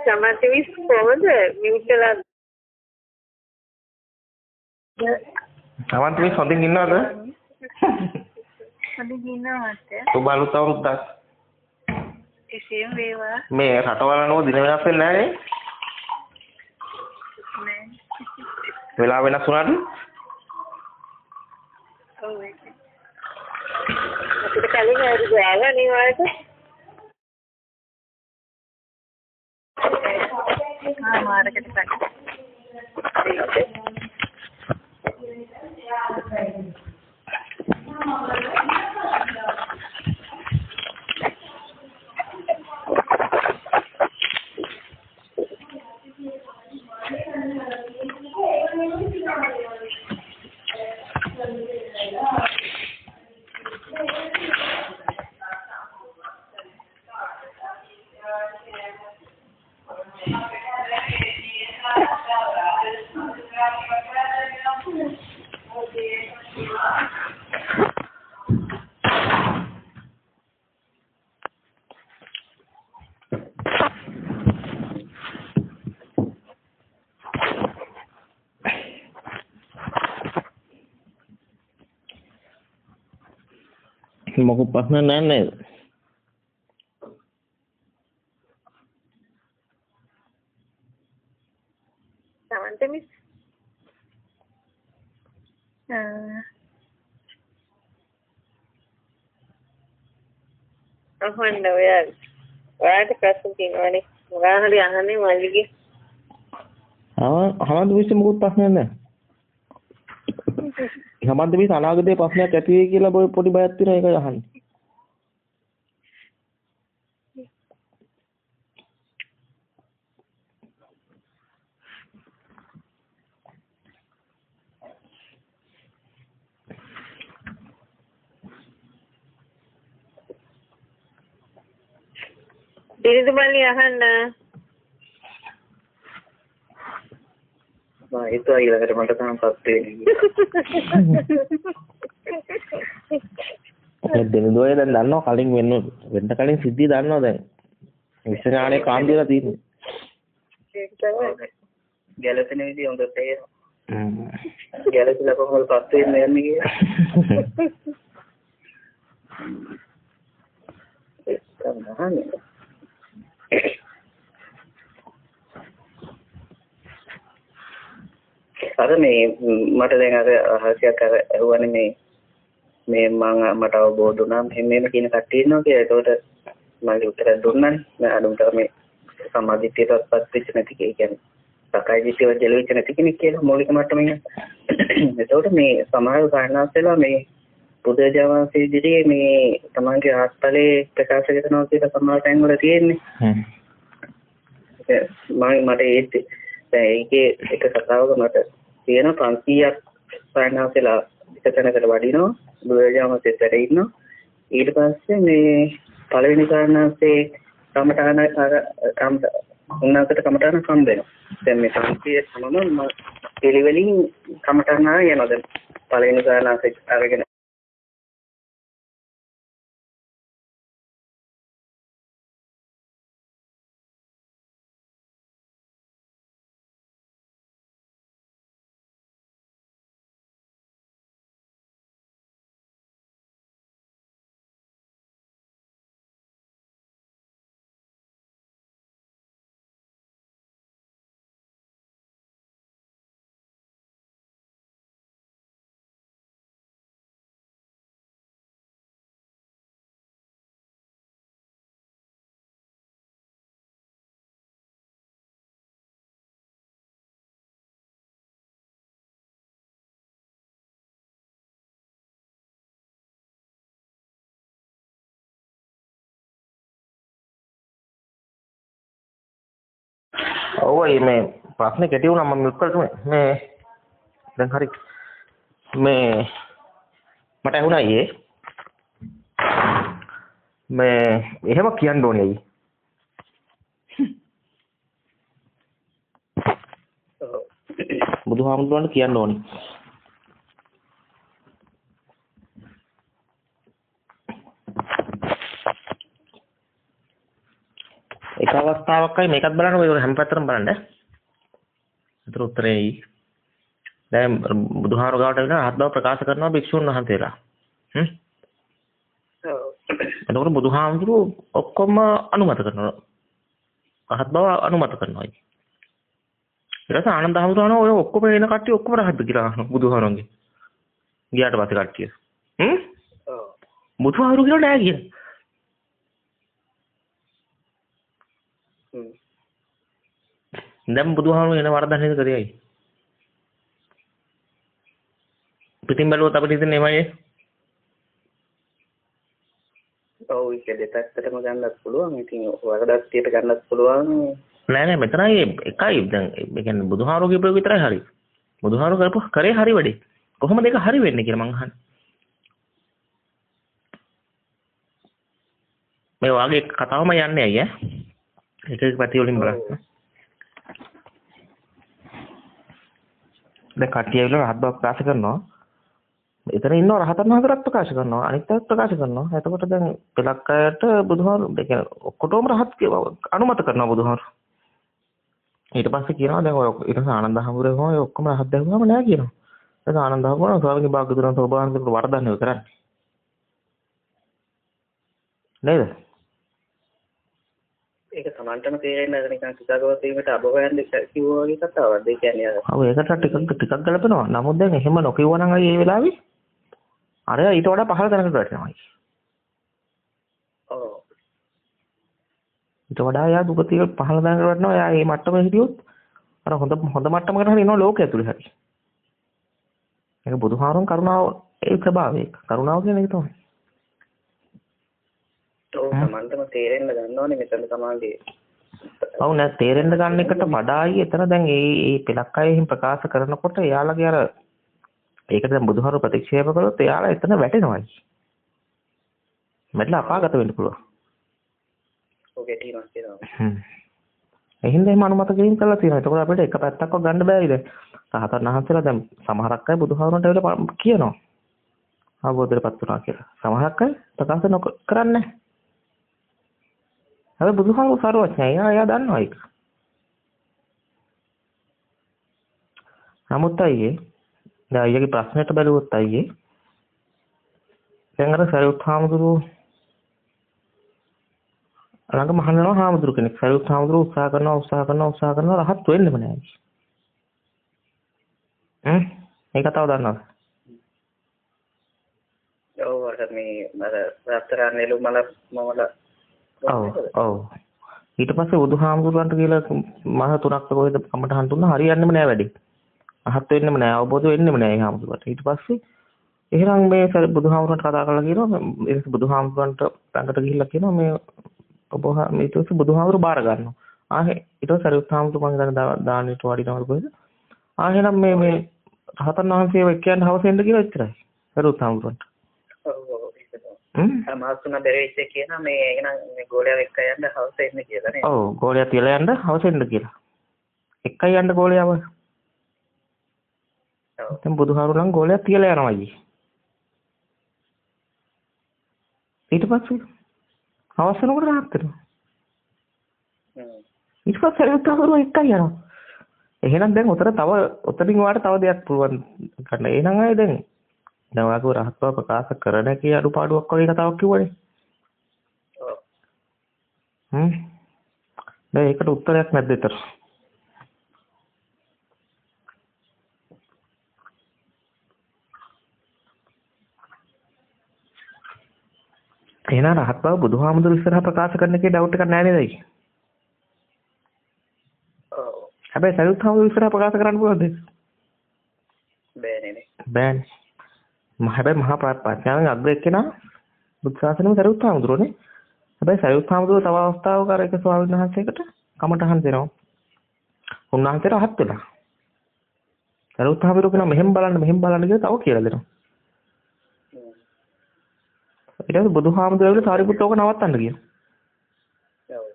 සමන්ත මිස් කොහොමද මියුට් වෙලා සමන්ත මිස් හොඳින් ඉන්නවද හොඳින් ඉන්නවද ඔබ අලුත් අවුරුද්දක් එසේම වේවා මේ රටවල නෝ දින වෙනස් වෙන්නේ නැහැ නේ වෙලා වෙනස් වුණාද ඔව් ඒක අපිට කලින් අවුරුදු ආවා නේ වාට මාරකට පස්සේ මොකක් ප්‍රශ්න නැහැ නේද සමන්ත මිස් අහන්න ඔයාලට ප්‍රශ්න තියෙනවනේ මොනවා හරි අහන්නේ මල්ලිගේ හමන්ත මිස් මොකක් ප්‍රශ්න නැහැ හමන්ත මිස් අනාගතයේ ප්‍රශ්නයක් ඇති වෙයි කියලා පොඩි බයක් තියෙනවා ඒකයි අහන්නේ දිනිදු මල්ලි අහන්න මම හිතුවා ඊළඟට මට තමයි පත් වෙන්නේ දෙනුදෝය දැන් දන්නවා කලින් වෙන්න කලින් සිද්ධිය දන්නවා දැන් විශ්වඥානයේ කාන්දියලා තියෙන්නේ ඒක තමයි ගැලපෙන විදිය හොඳට තේරෙනවා ගැලපිලා කොහොමද පත් වෙන්නේ යන්නේ කියලා ඒක තමයි අර මේ මට දැන් අර අහසයක් අර ඇහුවනේ මේ මට අවබෝධ වුණා මෙහෙම කියන කට්ටිය ඉන්නවා කියලා. ඒකට මම උත්තර දුන්නානේ. මම අනුන්ට මේ සමාධිත්‍යයටපත් වෙච්ච නැති කියන්නේ සකයිජීව ජෙලවිච නැති කෙනෙක් කියලා මූලික මට්ටමේ. එතකොට මේ සමහර කාරණාස්ලා මේ බුදුරජාණන් වහන්සේ ඉදිරියේ මේ තමන්ගේ ආත්පලේ ප්‍රකාශ කරනවා කියලා සමහර තැන් වල තියෙන්නේ. මට ඒත් දැන් ඒකේ එක කතාවක මට තියෙන 500ක් කාරණාස්ලා එක තැනකට වඩිනවා බුදුරජාණන් වහන්සේ වැඩ ඉන්නවා. ඊට පස්සේ මේ පළවෙනි කාරණාස්සේ කමඨාන උන්නාකට කමඨාන හම්බ වෙනවා. දැන් මේ 500 සමම පිළිවෙලින් කමඨාන යනවා. දැන් පළවෙනි කාරණාස්සේ අරගෙන ඔව් මේ ප්‍රශ්නේ කෙටි වුණා මම මුල් කරේ මේ දැන් හරි මේ මට ඇහුණා ඊයේ මේ එහෙම කියන්න ඕනේ අයියේ. බුදුහාමුදුරන්ට කියන්න ඕනේ. එක අවස්ථාවකයි මේකත් බලන්න ඔය හැම පැත්තටම බලන්න. ඒතර උත්තරේ දැන් බුදුහාර ගාවට වෙන රහත් බව ප්‍රකාශ කරනවා භික්ෂුන් වහන්සේලා. එතකොට බුදුහාමුදුරු ඔක්කොම අනුමත කරනවා. රහත් බව අනුමත කරනවා. ඊට පස්සේ ආනන්ද හාමුදුරුවෝ ඔය ඔක්කොම එන කට්ටිය ඔක්කොම රහත්ද කියලා අහනවා බුදුහාරන්ගේ. ගියාට පස්සේ කට්ටිය. බුදුහාරු කියලා නෑ කියන. දැන් බුදුහාමුදුරුවෝ එන වරදක් නේද කරේ? පිටින් බැලුවොත් අපිට හිතෙන්නේ එමයයි. ඔව් ඒක දෙපැත්තටම ගන්නත් පුළුවන්. ඉතින් වරදක් තියට ගන්නත් පුළුවන්. නෑ මෙතනයි එකයි දැන් ඒ කියන්නේ බුදුහාමුදුරුවෝ කියපු විතරයි හරි. බුදුහාමුදුරුවෝ කරපු කරේ හරි වැඩේ. කොහොමද ඒක හරි වෙන්නේ කියලා මං අහන්නේ. මේ වාගේ කතාවම යන්නේ අයියා. එක පැති වලින් බලන්න. දැන් කට්ටිය ඇවිල්ලා රහත් බව ප්‍රකාශ කරනවා. එතන ඉන්නව රහතන් වහන්සේලාත් ප්‍රකාශ කරනවා. අනිත් අයත් ප්‍රකාශ කරනවා. එතකොට දැන් පෙලක් අයට බුදුහාමුදුරුවෝ ඒ කියන්නේ ඔක්කොටම රහත් අනුමත කරනවා බුදුහාමුදුරුවෝ. ඊට පස්සේ කියනවා දැන් ඔය ඊට පස්සේ ආනන්ද හාමුදුරුවෝ ඔය ඔක්කොම රහත් දැක්වම නෑ කියනවා. ඒක ආනන්ද හාමුදුරුවෝ ස්වාමීන් වහන්සේ සෝබාන්තේට වරදන්නේ කරන්නේ. නේද? ඒක සමන්තම තේරෙන්නේ නැද නිකන් සිතාගවත් වීමට අබහයන් කිව්වා වගේ කතාවක්. ඒ කියන්නේ ඔව් ඒකට ටිකක් ගලපනවා. නමුත් දැන් එහෙම නොකියුවා නම් අය මේ වෙලාවේ අර ඊට වඩා පහළ තැනකට වැටෙනවා. ඔව්. ඊට වඩා යා දුගතිය පහළ තැනකට වැටෙනවා. යා මේ මට්ටමේ හිටියොත් අර හොඳ මට්ටමකට හරි එනවා ලෝකයේ ඇතුලේ හරි. ඒක බුදුහාමුදුරන් කරුණාව ඒ ස්වභාවය. කරුණාව කියන්නේ ඒක තමයි. ඔව් සමන්තම තේරෙන්න ගන්නවනේ මෙතන තමයි. ඔව් නෑ තේරෙන්න ගන්න එකට වඩායි එතන දැන් මේ පෙලක් අය එහෙම ප්‍රකාශ කරනකොට එයාලගේ අර ඒක දැන් බුදුහාරු ප්‍රතික්ෂේප කළොත් එයාලා එතන වැටෙනවායි. මැట్లా අපාගත වෙන්න පුළුවන්. ඔගේ ටීමක් කියනවා. එහෙනම් එහෙම අනුමත කිරීම කළා තියෙනවා. ඒකෝර අපිට එක පැත්තක්ව ගන්න බෑයිද? රහතන් වහන්සේලා දැන් සමහරක් අය බුදුහාරුන්ට ඇවිල්ලා කියනවා. අවබෝධයටපත් වුණා කියලා. සමහරක් අය ප්‍රකාශ කරන්නේ නැහැ. හැබැයි බුදුහාමුදුරුවෝ සර්වඥයි. එයා දන්නවා ඒක. නමුත් අයියේ දැන් අයියගේ ප්‍රශ්නෙට බැලුවොත් අයියේ දැන් අර සරියුත් හාමුදුරුවෝ ළඟ මහන්නනවා හාමුදුරු කෙනෙක්. සරියුත් හාමුදුරුවෝ උත්සාහ කරනවා රහත් වෙන්නෙම නෑ. මේ කතාව දන්නවද? ඔව් අර මේ අර රත්තරන් නෙළුම් මල මොමල ඔව් ඊට පස්සේ බුදුහාමුදුරන්ට කියලා මාස 3ක් කොහෙද කමටහන් දුන්නා හරියන්නේම නෑ වැඩි. අහත් වෙන්නෙම නෑ අවබෝධ වෙන්නෙම නෑ ඒ හාමුදුරන්ට. ඊට පස්සේ එහෙනම් මේ බුදුහාමුදුරන්ට කතා කරලා කියනවා ඊට බුදුහාමුදුරන්ට ළඟට ගිහිල්ලා කියනවා මේ ඔබ මේ ඊට පස්සේ බුදුහාමුදුර බාර ගන්නවා. ඊට පස්සේ සරියුත් හාමුදුර මං දැන් දානෙට වඩිනවද කොහෙද? එහෙනම් මේ රහතන් වහන්සේව එක්කයන් හවස එන්න කියලා ඉතරයි. සරියුත් හාමුදුරන්ට. මාසුන බැරිච්ච කියන මේ එහෙනම් මේ ගෝලයා එක්ක යන්න හවස එන්න කියලා නේ. ඔව් ගෝලයා තියලා යන්න හවස එන්න කියලා. එකයි යන්න ගෝලයාව. ඔව්. දැන් බුදුහාමුදුරන් ගෝලයා තියලා යනවා අයියේ. ඊට පස්සේ හවස වෙනකොට rahat වෙනවා. ඊට පස්සේ සරියුත් හාමුදුරුවෝ එකයි යනවා. එහෙනම් දැන් උතරින් වාට තව දෙයක් පුළුවන් ගන්න. එහෙනම් අය දැන් ඔයාගේ රහත් බව ප්‍රකාශ කරන කී අඩුපාඩුවක් වගේ කතාවක් කිව්වනේ. ඔව්. දැන් ඒකට උත්තරයක් නැද්ද ඒතර? එහෙනම් රහත් බව බුදුහාමුදුරු ඉස්සරහා ප්‍රකාශ කරන කී ඩවුට් එකක් නැහැ නේද? ඔව්. හැබැයි සරියුත් හාමුදුරු ඉස්සරහා ප්‍රකාශ කරන්න පුළුවන්ද? බෑනේ. බෑනේ. හැබැයි මහා ප්‍රඥාවෙන් අග්‍ර එක්කෙනා බුද්ධ ශාසනෙම සරියුත් හාමුදුරුවනේ. හැබැයි සරියුත් හාමුදුරුවෝ තව අවස්ථාවක අර එක ස්වාමීන් වහන්සේකට කමටහන් දෙනවා. උන්වහන්සේ රහත් වෙලා. සරියුත් හාමුදුරුවෝ කියනවා මෙහෙම බලන්න කියලා තව කියලා දෙනවා. ඊට පස්සේ බුදුහාමුදුරුවෝ සාරිපුත්ත ඕක නවත්තන්න කියනවා. ඔව්.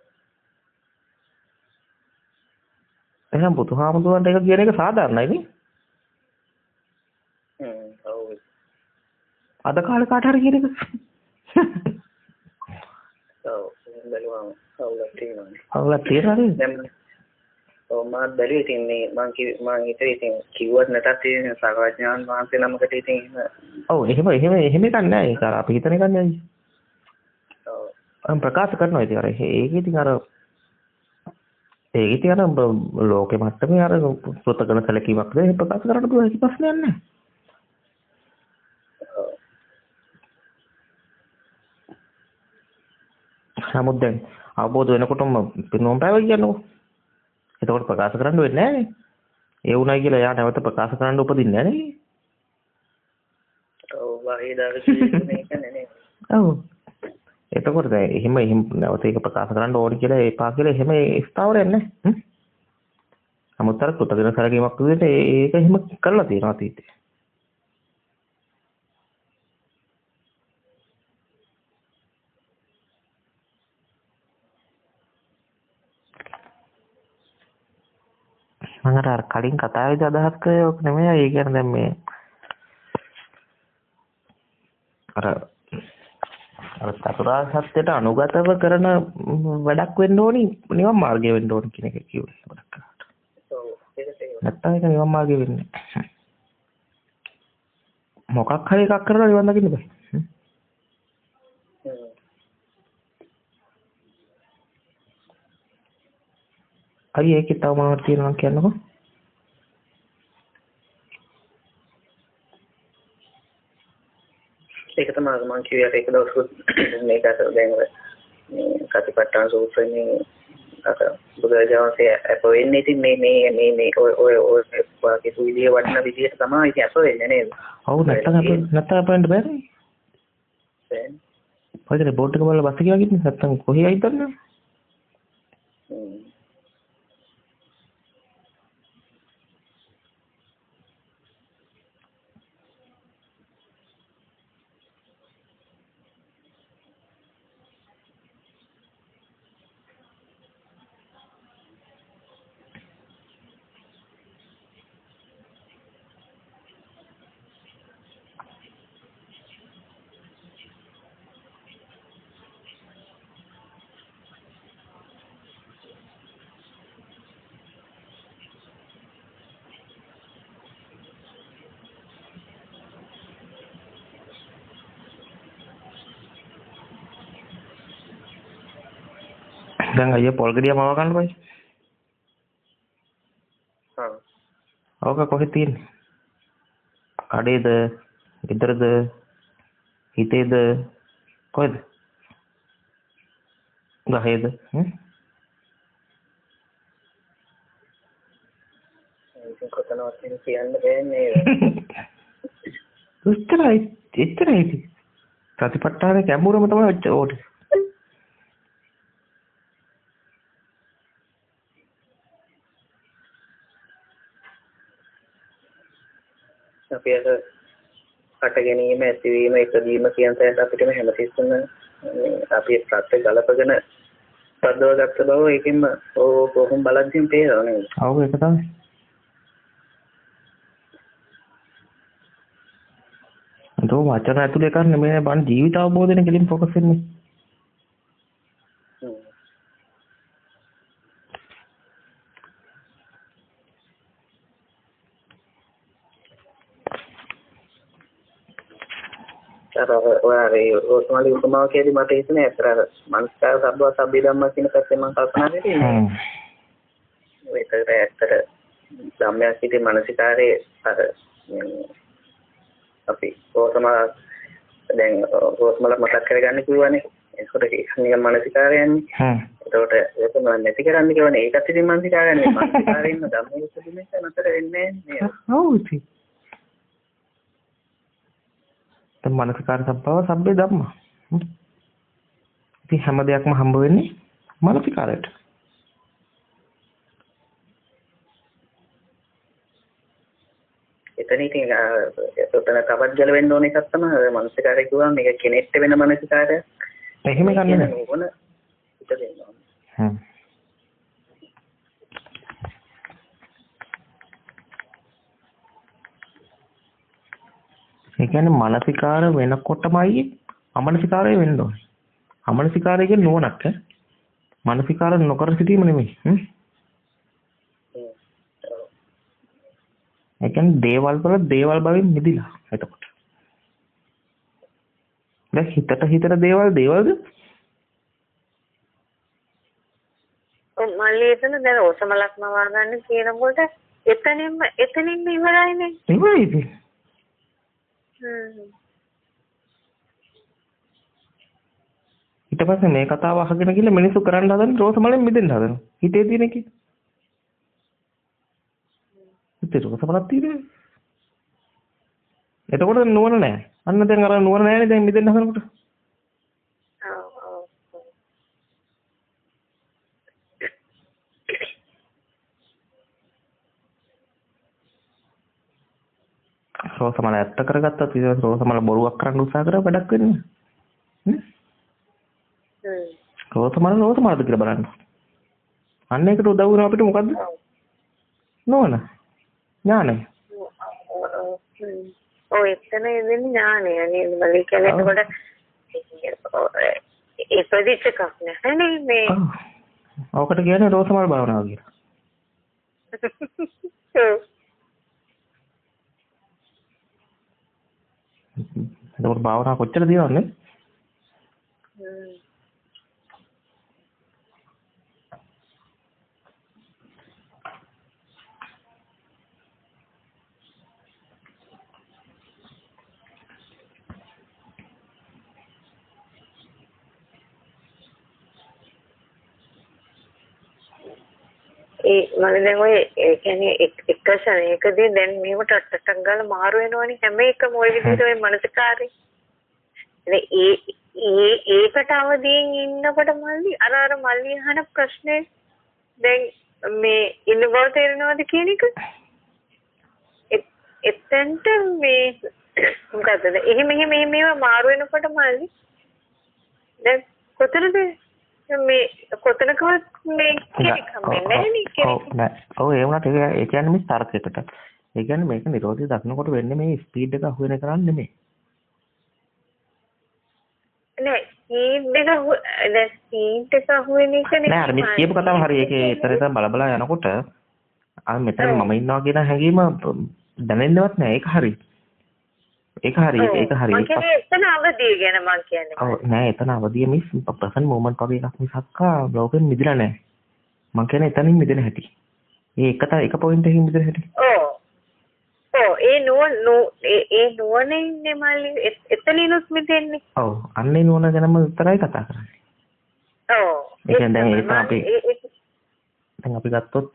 එහෙනම් බුදුහාමුදුරන්ට ඒක කියන එක සාධාරණයි නේ? ඔව්. අද කාලේ කාට හරි කියන එක. ඔව්. බැලුවාම අවුලක් තියෙනවානේ. අවුලක් තියෙනවනේ. දැන් ඔව් මම බැලුවේ ඉතින් මේ මං හිතුවේ ඉතින් කිව්වත් නැතත් තියෙන සර්වඥාන් වහන්සේ නමකට ඉතින් ඔව් එහෙම එකක් නෑ. ඒක අර අපි හිතන එකක් නෑ. ඔව්. අම් ප්‍රකාශ කරනවා ඉතින් අර ඒක ඉතින් අර ලෝකෙ මට්ටමේ අර පොතකන සැලකීමක් නේ ප්‍රකාශ කරන්න පුළුවන් ඒක ප්‍රශ්නයක් නෑ. නමුත් දැන් අවබෝධ වෙනකොටම පිනෝම් පැව කියන්නකො. එතකොට ප්‍රකාශ කරන්න වෙන්නේ නැහැ නේ. ඒ උණයි කියලා එයා නැවත ප්‍රකාශ කරන්න උපදින්නේ නැහැ නේ. ඔව් වහීදාගේ කියන්නේ නේ. ඔව්. එතකොට දැන් එහෙම නැවත ඒක ප්‍රකාශ කරන්න ඕනි කියලා ඒපා කියලා එහෙම ස්ථාවරයක් නැහැ. නමුත් අර පුතගෙන සැලකීමක් විදිහට ඒක එහෙම කරලා තියෙනවා අතීතේ. මම අර කලින් කතාවේදී අදහස් කරේ ඔක නෙමෙයි. ඒ කියන්නේ දැන් මේ අර චතුරාර්ය සත්‍යයට අනුගතව කරන වැඩක් වෙන්න ඕනි නිවන් මාර්ගය වෙන්න ඕනි කියන එක කිව්වේ ගොඩක් කරාට. ඔව් ඒක තේරුණා. නැත්තම් ඒක නිවන් මාර්ගය වෙන්නේ නැහැ. මොකක් හරි එකක් කරලා නිවන් දකින්න බෑ. අයි ඒකේ තව මොනවද තියෙනවා කියන්නකෝ. ඒක තමයි මම කිව්වේ ඒක දවසක් මේකට දැන් මේ කතිපට්ඨාන සූත්‍රයේ අර බුදුරජාණන්සේ අප වෙන්නේ ඉතින් මේ ඔය වාගේ සුවිලිය වඩන විදිහට තමයි ඉතින් අප වෙන්නේ නේද? ඔව් නැත්තම් අපෙන්ද බෑනේ. දැන් ඔයදේ බෝඩ් එක බලලා බස් එක ගිහින් නැත්තම් කොහේ ආයිද දන්නේ? දැන් අයියා පොල් ගෙඩිය මව ගන්න බයි. හා. ඕක කොහෙද තියෙන්නේ? කඩේද? ගෙදරද? හිතේද? කොහෙද? ගහේද? මොනවද කියන්න බෑනේ. එච්චරයි. ප්‍රතිපත්තාවේ කැඹුරම තමයි ඔච්චර ඕටේ. අපි අර කට ගැනීම ඇතිවීම එකදීම කියන තැනට අපිටම හැමතිස්සෙම අපි ප්‍රත්‍ය ගලපගෙන පදව ගත්ත බව ඒකෙන්ම කොහොම බලද්දිම තේරෙනවා නේද? ඔව් ඒක තමයි. ඒක වචන ඇතුලේ කරන්නේ මේ බන් ජීවිත අවබෝධයෙන් කෙලින් ફોකස් වෙන්නේ. ඔයාගේ ඔස්මාලි උපමාව කියදී මට හිතුනේ අතර මනස්කාර සබ්බව සබ්බේ ධම්ම කියන පැත්තෙන් මම කල්පනා කරේ. ඒකට ඇත්තට ධම්මයක් සිටි මානසිකාරයේ අර අපි ඔස්මා දැන් ඔස්මල මතක් කරගන්න කිව්වනේ. ඒකට නිකන් මානසිකාරයන්නේ. ඒකට ඒක මම නැති කරන්න කියවනේ. ඒකත් ඉතින් මානසිකාරයන්නේ. මානසිකාරයෙන් ධම්මයේ උපදින්නට නතර වෙන්නේ නෑ. ඔව් ඉතින්. මානසිකාර සබ්බව සබ්බේ ධම්ම. ඉතින් හැම දෙයක්ම හම්බ වෙන්නේ මානසිකාරයට. එතන ඉතින් එතන තවත් ගල වෙන්න ඕන එකක් තමයි මානසිකාරය කියුවා මේක කෙනෙක්ට වෙන මානසිකාරය. එහෙම ගන්න නෑ. ඕන හිත දෙන්න ඕන. ඒ කියන්නේ මානසිකාර වෙනකොටමයි අමනසිකාරය වෙන්න ඕනේ. අමනසිකාරය කියන්නේ නුවණක් ඈ. මානසිකාර නොකර සිටීම නෙමෙයි. ඒ කියන්නේ දේවල් වල දේවල් බවින් මිදිලා එතකොට. දැන් හිතට දේවල්ද? මල්ලි එතන දැන් ඔසමලක්ම වාගන්න කියනකොට එතනින්ම ඉවරයිනේ. ඉවරයිද? ඊට පස්සේ මේ කතාව අහගෙන ගිහලා මිනිස්සු කරන්න හදන රෝසමලෙන් මිදෙන්න හදනවා. හිතේ තියෙන එකේ. හිතේ රෝසමලක් තියෙන්නේ. එතකොට නුවණ නැහැ. අන්න දැන් අර නුවණ නැහැනේ දැන් මිදෙන්න හදනකොට. රෝසමල ඇත්ත කරගත්තත් ඊට රෝසමල බොරුවක් කරන්න උත්සාහ කරා වැඩක් වෙන්නේ නේ. රෝසමලද කියලා බලන්න. අන්න ඒකට උදව් වෙනවා අපිට මොකද්ද? නෝන. ඥානය. ඔය එතන ඉන්නේ ඥානය නේද? මල්ලි කියන්නේ එතකොට ඒ ප්‍රතිචකක් නැහැ මේ. ඔකට කියන්නේ රෝසමල භාවනාව කියලා. එතකොට භාවනාව කොච්චර දිනවන්නේ? ඒ මම දැන් ඔය ඒ කියන්නේ එක ක්ෂණයකදී දැන් මේව ටට්ටක් ගාලා මාරු වෙනවනේ හැම එකම ওই විදිහට ඔය මනසකාරේ. ඒකට අවදීන් ඉන්නකොට මල්ලි අර මල්ලි අහන ප්‍රශ්නේ දැන් මේ ඉන්න බව තේරෙනවද කියන එක? එතෙන්ට මේ මොකද එහෙම මේවා මාරු වෙනකොට මල්ලි දැන් කොතනද මේ කොතනකවත් මේ කියන්නේ නැහැ නේ. ඔව් ඒ වුණාට ඒ කියන්නේ මේ තර්කයකට. ඒ කියන්නේ මේක නිරෝධය දක්නකොට වෙන්නේ මේ ස්පීඩ් එක අහු වෙන කරන්නේ නෙමෙයි. නෑ ස්පීඩ් එක අහු වෙන එක නෙමෙයි. නෑ අර මේ කියපු කතාව හරි. ඒකේ ඉතරේ බලබලා යනකොට අර මෙතන මම ඉන්නවා කියන හැඟීම දැනෙන්නවත් නෑ. ඒක හරි. මම කියන්නේ එතන අවදිය ගැන මම කියන්නේ. ඔව් නෑ එතන අවදිය මිස් ප්‍රසන් මොමන්ට් වගේ එකක් මිසක් බ්ලොකෙන් මිදලා නෑ. මම කියන්නේ එතනින් මිදෙන හැටි. ඒක පොයින්ට් එකකින් මිදෙන හැටි. ඒ නුවණ ඉන්නේ මල්ලි එතනිනුත් මිදෙන්නේ. ඔව් අන්නේ නුවණ ගැනම විතරයි කතා කරන්නේ. ඔව් ඒ කියන්නේ දැන් අපි ගත්තොත්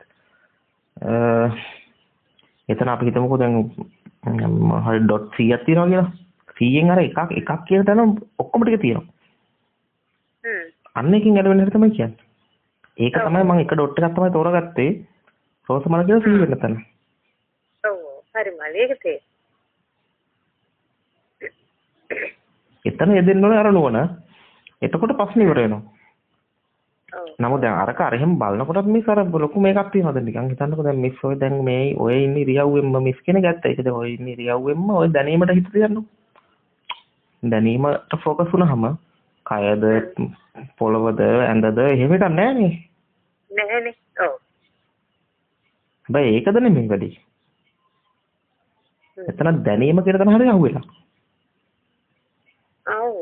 එතන අපි හිතමුකෝ දැන් හරි ඩොට් 100ක් තියෙනවා කියලා. 100න් අර එකක් කියන තැන ඔක්කොම ටික තියෙනවා. අන්න එකකින් ඇඩ් වෙන හැටි තමයි කියන්නේ. ඒක තමයි මම එක ඩොට් එකක් තමයි තෝරගත්තේ. රෝස මල කියලා 100 වෙන්න තැන. ඔව් හරි මල්ලි ඒක තේ. එතන යෙදෙන්න ඕනේ අර නුවණ. එතකොට ප්‍රශ්නේ ඉවර වෙනවා. නමුත් දැන් අරක අර එහෙම බලනකොටත් මිස් අර ලොකු මේකක් තියෙනවා දැන් නිකන් හිතන්නකෝ දැන් මිස් ඔය දැන් මේ ඔය ඉන්නේ ඉරියව්වෙන්ම මිස් කෙනෙක් ගත්තා. ඒක දැන් ඔය ඉන්නේ ඉරියව්වෙන්ම ඔය දැනීමට හිත තියන්නකො. දැනීමට ફોකස් වුණාම කයද පොළවද ඇඳද එහෙම එකක් නැහැ නේ. නැහැනේ. ඔව්. බෑ ඒකද නෙමෙයි වැඩි. එතන දැනීම කියන තැන හරිය අහුවෙලා. ඔව්.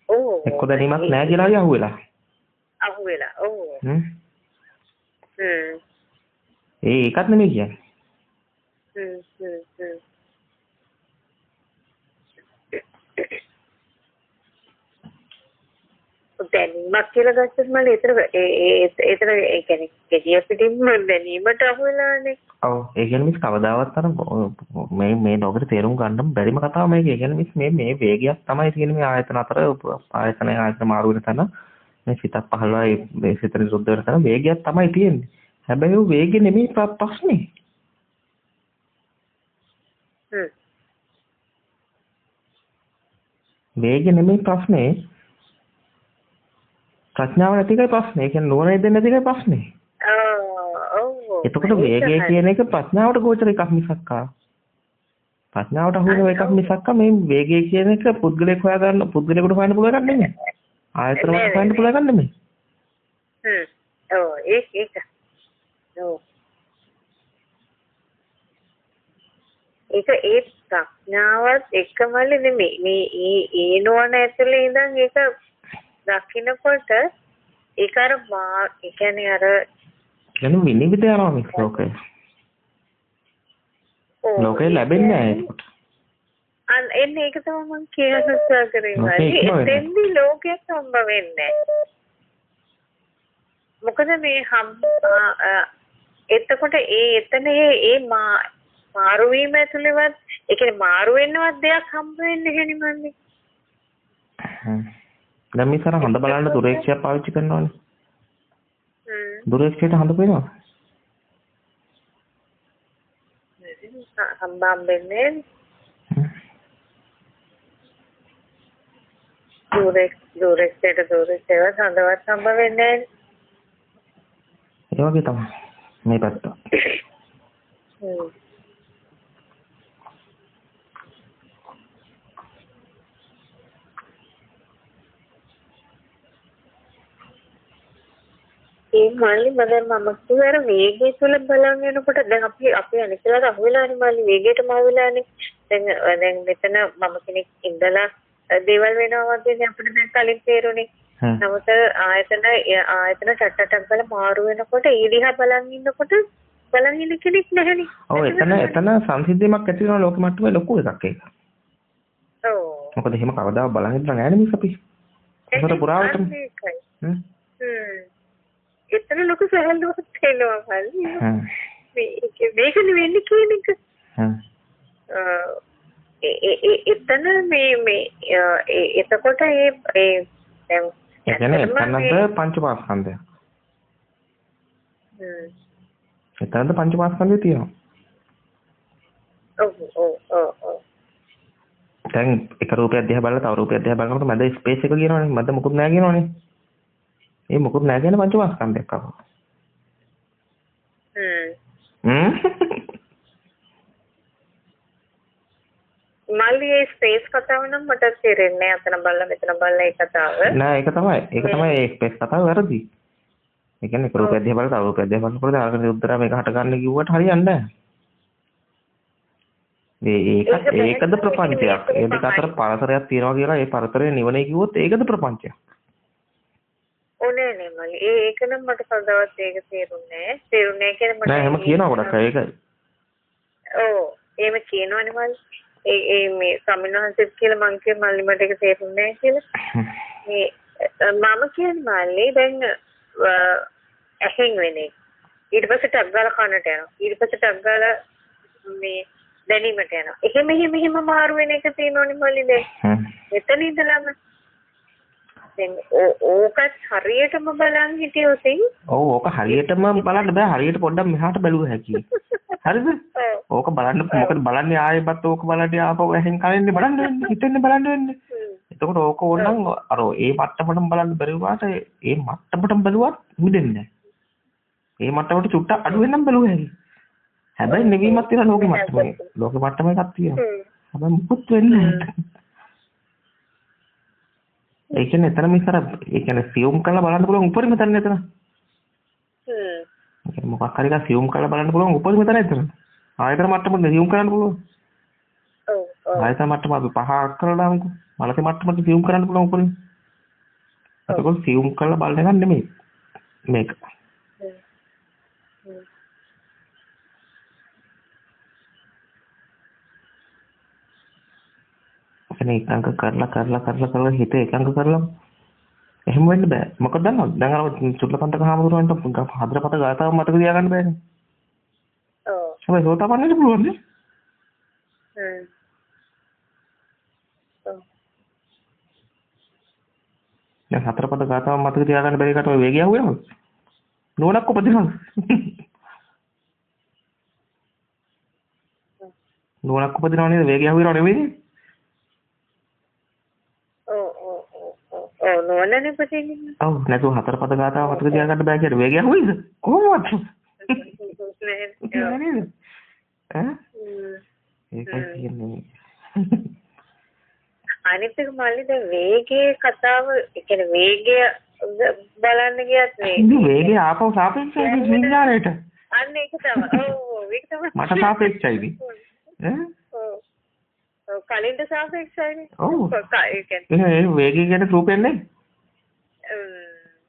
ඔව්. එක්ක දැනීමක් නැහැ කියලා හරි අහුවෙලා. අහුවෙලා. ඔව්. ඒකත් නෙමෙයි කියන්නේ. දැනීමක් කියලා ගත්තත් මම ඒතර ඒ කියන්නේ කෙටිය පිටින්ම දැනීමට අහුවෙලානේ. ඔව් ඒ කියන්නේ මිස් කවදාවත් අර මේ ලෝකෙට තේරුම් ගන්න බැරිම කතාව මේක. ඒ කියන්නේ මිස් මේ වේගයක් තමයි තියෙන්නේ මේ ආයතන අතර ආයතන මාරු වෙන තැන මේ සිතක් පහළවයි මේ සිත නිරුද්ධ වෙන තැන වේගයක් තමයි තියෙන්නේ. හැබැයි ඒ වේගෙ නෙමෙයි ප්‍රශ්නේ. වේගෙ නෙමෙයි ප්‍රශ්නේ. ප්‍රඥාව නැති එකයි ප්‍රශ්නේ. ඒ කියන්නේ නුවණ දෙන්නේ නැති එකයි ප්‍රශ්නේ. ඔව්. එතකොට වේගය කියන එක ප්‍රඥාවට ගෝචර එකක් මිසක් ප්‍රඥාවට අහු වෙන එකක් මිසක් මේ වේගය කියන එක පුද්ගලයෙක් හොයාගන්න පුද්ගලයෙකුට හොයන්න පුළුවන් එකක් නෙමෙයි. ආයතන වලට හොයන්න පුළුවන් එකක් නෙමෙයි. ඔව් ඒක. ඔව්. ඒක ඒ ප්‍රඥාවත් එකමල නෙමෙයි. මේ ඒ නුවණ ඇතුලේ ඉඳන් ඒක දකින්නකොට ඒක අර ඒ කියන්නේ අර කියන්නේ විනිවිද යනවා මිස් ලෝකේ. ලෝකේ ලැබෙන්නේ නැහැ ඒකට. එන්නේ ඒක තමයි මම කියන උත්සාහ කරේ. එතෙන්දී ලෝකයක් හම්බ වෙන්නේ නැහැ. මොකද මේ එතකොට එතන මාරු වීම ඇතුළේවත් ඒ කියන්නේ මාරු වෙන්නවත් දෙයක් හම්බ වෙන්නේ නැහැ නේ. දැන් මේ සර හඳ බලන්න දුරේක්ෂය පාවිච්චි කරනවානේ. දුරේක්ෂයට හඳ පේනවා. හම්බෙන්නේ දුරේක්ෂයට හඳවත් හම්බ වෙන්නේ ඒ වගේ තමයි මේ පැත්ත. ඒ මල්ලි මම කියවර වේගය තුල බලන් යනකොට දැන් අපි අනිකලට අහුවෙලානේ මල්ලි වේගයටම අහුවෙලානේ. දැන් මෙතන මම කෙනෙක් ඉඳලා දේවල් වෙනවා වගේ අපිට දැන් කලින් තේරුනේ. නමුත් ආයතන ටටටක් ගාලා මාරු වෙනකොට ඒ දිහා බලන් ඉන්න කෙනෙක් නැහැනේ. ඔව් එතන සංසිද්ධියක් ඇති වෙනවා ලෝක මට්ටමේ ලොකු එකක් ඒක. ඔව්. මොකද එහෙම කවදාවත් බලන් ඉඳලා නැහැ නේ මිස් අපි. ඒකට පුරාවටම. එතන ලොකු සහල්ලුවක් තියෙනවා මල්ලි. මේක නෙවෙන්නේ කියන එක. එතන මේ එතකොට ඒ දැන් කියන්නේ එතනද පංචපාස්කන්ධය. එතනද පංචපාස්කන්ධය තියෙනවා. ඔව්. දැන් එක රූපයක් දිහා බලලා තව රූපයක් දිහා බලනකොට මැද ස්පේස් එක කියනවනේ. මැද මොකුත් නැහැ කියනවනේ. ඒ මොකුත් නැහැ කියන පංචපාස්කන්ධයක් අහුව. මල්ලි ඒ ස්පේස් කතාව නම් මට තේරෙන්නේ නැහැ. අතන බලලා මෙතන බලලා ඒ කතාව. නෑ ඒක තමයි ඒ ස්පේස් කතාව වැරදි. ඒ කියන්නේ එක රූපයක් දිහා බලලා තව රූපයක් දිහා බලනකොට ආගම උද්දරා මේක හට ගන්න කිව්වට හරියන්නේ නැහැ. ඒකද ප්‍රපංචයක්. ඒ දෙක අතර පරතරයක් තියෙනවා කියලා ඒ පරතරේ නිවනේ කිව්වොත් ඒකද ප්‍රපංචයක්. ඕනේ නේ මල්ලි. ඒක නම් මට කවදාවත් ඒක තේරුන්නේ කියන්නේ මට නෑ එහෙම කියනවා ගොඩක් අය ඒකයි. ඔව් එහෙම කියනවනේ මල්ලි. ඒ මේ සමිනහන්සෙත් කියලා මං කිය මල්ලි මට ඒක තේරුන්නේ නැහැ කියලා. මේ මම කියන්නේ මල්ලි දැන් ඇහෙන් වෙන එක. ඊට පස්සේ ටක් ගාලා කනට යනවා. ඊට පස්සේ ටක් ගාලා මේ දැනීමට යනවා. එහෙම මාරු වෙන එක තියෙනෝනේ මල්ලි දැන්. මෙතන ඉඳලාම දැන් ඕකත් හරියටම බලන් හිටියොත් ඔව් ඕක හරියටම බලන්න බෑ. හරියට පොඩ්ඩක් මෙහාට බැලුව හැකියි. හරිද? ඕක බලන්න මොකද බලන්නේ ආයෙත් ඕක බලන්නේ ආපහු ඇහෙන් කලින් බලන්න වෙන්නේ. හිතෙන්නේ බලන්න වෙන්නේ. එතකොට ඕක ඕනනම් අර ඒ මට්ටමටම බලන්න බැරි වුණාට ඒ මට්ටමටම බැලුවත් මිදෙන්නේ නැහැ. ඒ මට්ටමට චුට්ටක් අඩු වෙනනම් බැලුව හැකියි. හැබැයි නෙවීමක් තියෙනවා ලෝකෙ මට්ටමේ. ලෝකෙ මට්ටමේ එකක් තියෙනවා. හැබැයි මුකුත් වෙන්නේ නැහැ. ඒ කියන්නේ එතන මිසර ඒ කියන්නේ සියුම් කරලා බලන්න පුළුවන් උපරිම තැන එතන. මොකක් හරි එකක් සියුම් කරලා බලන්න පුළුවන් උපරිම තැන එතන. ආයතන මට්ටමට සියුම් කරන්න පුළුවන්. ඔව්. ආයතන මට්ටම අපි 5ක් කරලා දාමුකෝ. මනසේ මට්ටමට සියුම් කරන්න පුළුවන් උපරිම. ඒක සියුම් කරලා බලන එක නෙමෙයි. මේක. එකඟ කරලා හිත එකඟ කරලා එහෙම වෙන්න බෑ. මොකද දන්නවද? දැන් අර චුල්ලපන්තක හාමුදුරුවන්ට හදරපත ගාතාව මතක තියාගන්න බෑනේ. ඔව්. හැබැයි සෝතාපන්නට පුළුවන් නේ. දැන් හතරපත ගාතාව මතක තියාගන්න බැරි එකට ඔය වේගය අහුවෙනවද? නෝනක් උපදිනවද? නෝනක් උපදිනව නේද? වේගය අහුවෙනව නෙවෙයි. නෝනනේ පුතේනේ. ඔව් නැතුව හතරපද ගාතාව මතක තියාගන්න බෑ කියලා වේගය හොයිද? කොහොමද? නේද? ඒකයි කියන්නේ. අනිත් එක මල්ලි දැන් වේගයේ කතාව, ඒ කියන්නේ වේගය බලන්න ගියත් මේ වේගය ආපහු සාපේක්ෂයි විඥාණයට. අන්න ඒක තමයි. ඔව් ඒක තමයි. මට සාපේක්ෂයිද? ඔව් කලින්ට සාපේක්ෂයිනේ. ඔව්. ඒ කියන්නේ ඒ වේගය කියන්නේ රූපයක් නේ?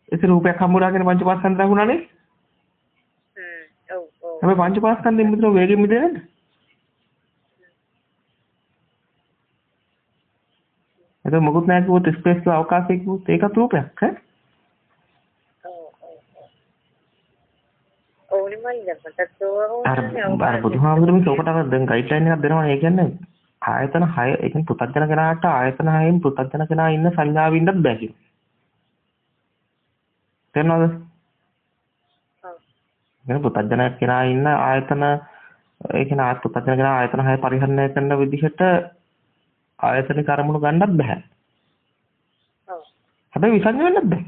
ඒක රූපයක් හම්බුනාගෙන පංචපාස්කන්ධ ලැබුණානේ. ඔව් ඔව්. හැබැයි පංචපාස්කන්ධෙන් මිදෙන වේගෙන් මිදෙන්නේ නැද්ද? ඒක මොකුත් නැහැ කිව්වොත් ස්පේස් එක අවකාශය කිව්වොත් ඒකත් රූපයක් ඈ. ඕනේ මල්ලි දැන් මටත් අර බුදුහාමුදුරුවෝ මේකට දැන් ගයිඩ්ලයින් එකක් දෙනවනේ. ඒ කියන්නේ ආයතන 6 ඒ කියන්නේ පුතග්ජන කෙනාට ආයතන 6න් පුතග්ජන කෙනා ඉන්න සංඥාව ඉන්නත් බෑ කියලා. තේරෙනවද? ඔව්. එහෙනම් පුතග්ජන කෙනා ඉන්න ආයතන ඒ කියන්නේ පුතග්ජන කෙනා ආයතන 6 පරිහරණය කරන විදිහට ආයතනික අරමුණු ගන්නත් බෑ. ඔව්. හැබැයි විසංජ වෙන්නත් බෑ.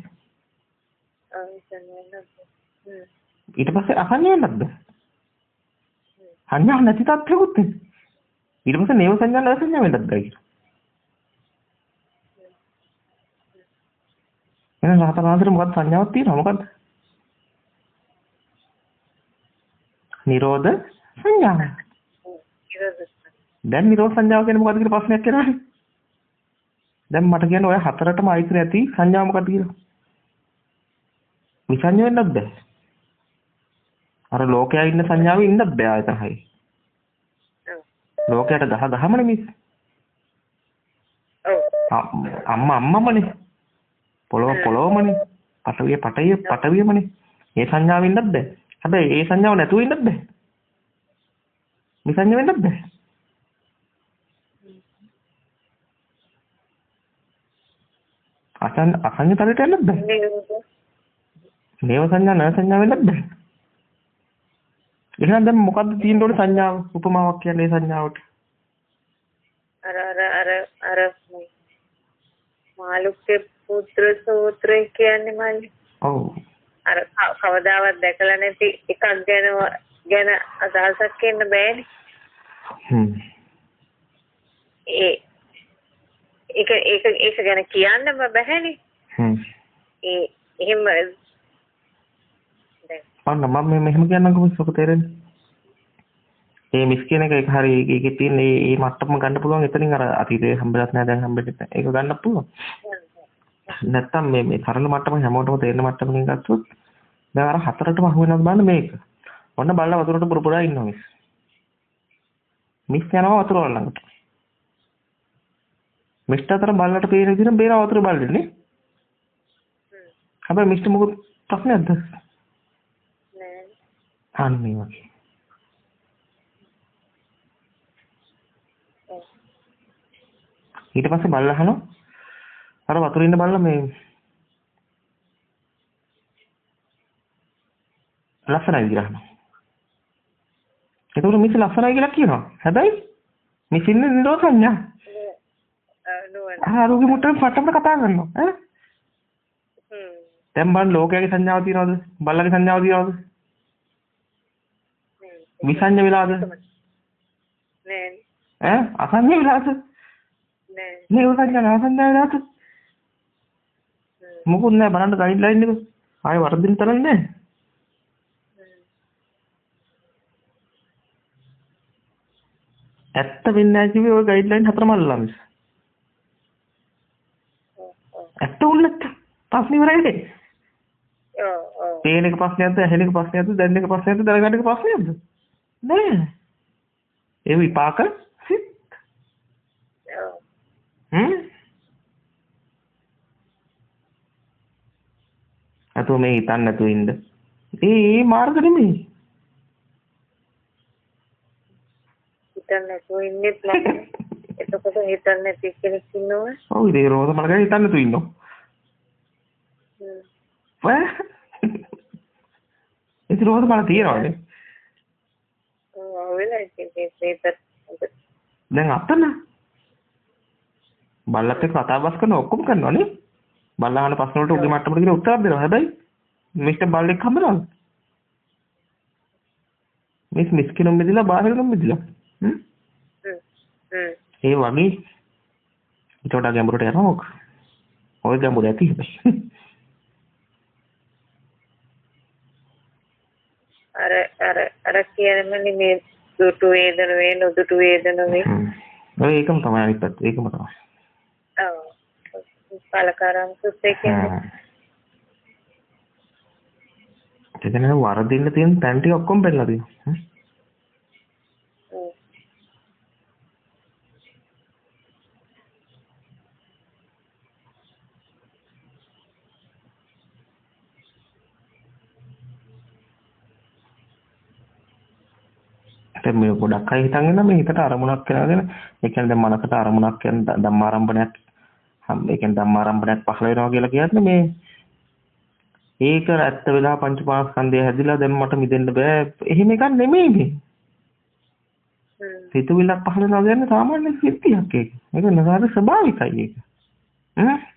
ඔව් විසංජ වෙන්නත් බෑ. ඊට පස්සේ අසංජ වෙන්නත් බෑ. සංඥා නැති තත්ත්වෙකුත් තියෙනවා. ඊට පස්සේ නේව සංඥා නැසංඥා වෙන්නත් බෑ කියලා. එහෙනම් රහතන් වහන්සේට මොකක්ද සංඥාවක් තියෙනවා මොකද්ද? නිරෝධ සංඥාව. දැන් නිරෝධ සංඥාව කියන්නේ මොකද්ද කියලා ප්‍රශ්නයක් එනවානේ. දැන් මට කියන්න ඔය හතරටම අයිති නැති සංඥාව මොකද්ද කියලා. විසංඥ වෙන්නත් බෑ. අර ලෝකයා ඉන්න සංඥාවේ ඉන්නත් බෑ ආයතන හයි. ලෝකයට ගහමනේ මිස්. ඔව්. අම්මමනේ. පොළොවමනේ. පටවියමනේ. ඒ සංඥාව ඉන්නත් බෑ. හැබැයි ඒ සංඥාව නැතුව ඉන්නත් බෑ. විසංඥ වෙන්නත් බෑ. අසංඥ තරයට යන්නත් බෑ. නේව සංඥා නැ සංඥා වෙන්නත් බෑ. එහෙනම් දැන් මොකද්ද තියෙන්න ඕනේ සංඥාව? උපමාවක් කියන්නේ සංඥාවට. අර මාළුක්‍ය පුත්‍ර සූත්‍රය කියන්නේ මල්ලි. ඔව්. අර කවදාවත් දැකලා නැති එකක් ගැන අදහසක් එන්න බෑනේ. ඒක ගැන කියන්නම බැහැනේ. එහෙම අන්න මම මෙහෙම කියන්නම්කෝ ඔක තේරෙන්නේ. ඒ මිස් කියන එක හරි ඒකේ තියෙන මේ මට්ටම ගන්න පුළුවන්. එතනින් අර අතීතේ හම්බෙලත් නැහැ දැන් හම්බෙන්නේ නැහැ. ඒක ගන්න පුළුවන්. නැත්තම් මේ සරල මට්ටම හැමෝටම තේරෙන මට්ටමකින් ගත්තොත් දැන් අර හතරටම අහු වෙනවද බලන්න මේක. ඔන්න බලලා වතුරට පුරපුරා ඉන්නවා මිස්. මිස් යනවා වතුර වල ළඟට. මිස්ට අතර බලලට පේන විදිහට බේර වතුර බලන්නේ. හැබැයි මිස්ට මොකද ප්‍රශ්නයක්ද? අන්නේ වගේ. ඊට පස්සේ බල්ලා අහනවා අර වතුරේ ඉන්න බල්ලා මේ ලස්සනයි කියලා අහනවා. ඒතකොට මිස් ලස්සනයි කියලා කියනවා. හැබැයි මිස් ඉන්නේ නිරෝධ සංඥා. ආරුගේ මුට්ටෙන් පට්ටම කතා කරනවා. ඈ? දැන් බලන්න ලෝකයේ සංඥාව තියනවද? බල්ලගේ සංඥාව තියනවද? විසංඥ වෙලාද? නෑ. ඈ? අසංඥ වෙලාද? නෑ. නිරෝධ සංඥා අසංඥ වෙලාද? මොකුත් නෑ බලන්න ගයිඩ්ලයින් එක. ආයෙ වරදින් තරන්නේ නෑ. ඇත්ත වෙන්නේ නැහැ කිව්වේ ওই ගයිඩ්ලයින් හතරම අල්ලලා මිස්. ඇත්ත උන්නත් ප්‍රශ්න ඉවරයිනේ. ඔව්. පේන එක ප්‍රශ්නයක්ද, ඇහෙන එක ප්‍රශ්නයක්ද, දැනෙන එක ප්‍රශ්නයක්ද, දැනගන්න එක ප්‍රශ්නයක්ද? නෑ. ඒ විපාක සිත්. අතෝ මේ හිතන්න නැතුව ඉන්න. ඒ මාර්ග නෙමෙයි. හිතන්න නැතුව ඉන්නෙත් නැහැ. එතකොට හිතන්න නැති කෙනෙක් ඉන්නවා. ඔව් ඉතින් රෝස මල ගැන හිතන්න නැතුව ඉන්නවා. ඉතින් රෝස මල තියනවානේ. ඔව් වෙලා ඉතින් දැන් අතන බල්ලත් එක්ක කතා බස් කරන ඔක්කොම කරනවානේ. බල්ලා අහන ප්‍රශ්න වලට උගේ මට්ටමට කියලා උත්තර දෙනවා. හැබැයි මිස්ටර් බල්ලෙක් හම්බෙනවා. මිස් කෙනෙක් මෙදිලා බාහිරකම් මෙදිලා. ඒ වගේ ඊට වඩා ගැඹුරට යනවා. ඔය ගැඹුර ඇති හැබැයි. අර කියන්නේ මේ දුටු වේදන වේ නොදුටු වේදන වේ. ඔය ඒකම තමයි අනිත් පැත්ත. ඒකම තමයි. ඔව්. පාලකාරම් සුත්තේ කියන්නේ. එතන වරදින්න තියෙන තැන් ටික ඔක්කොම පෙන්නලා තියෙනවා. දැන් මේ ගොඩක් අය හිතන් ඉන්නවා මේ හිතට අරමුණක් කරගෙන ඒ කියන්නේ දැන් මනසට අරමුණක් කියන ධම්මාරම්භණයක් ඒ කියන්නේ ධම්මාරම්භණයක් පහළ වෙනවා කියලා කියන්නේ මේ ඒක ඇත්ත වෙලා පංචපාස්කන්ධය හැදිලා දැන් මට මිදෙන්න බෑ එහෙම එකක් නෙමෙයි මේ හිතුවිල්ලක් පහළ වෙනවා කියන්නේ සාමාන්‍ය සිද්ධියක් ඒක මේක නගාර ස්වභාවිකයි ඒක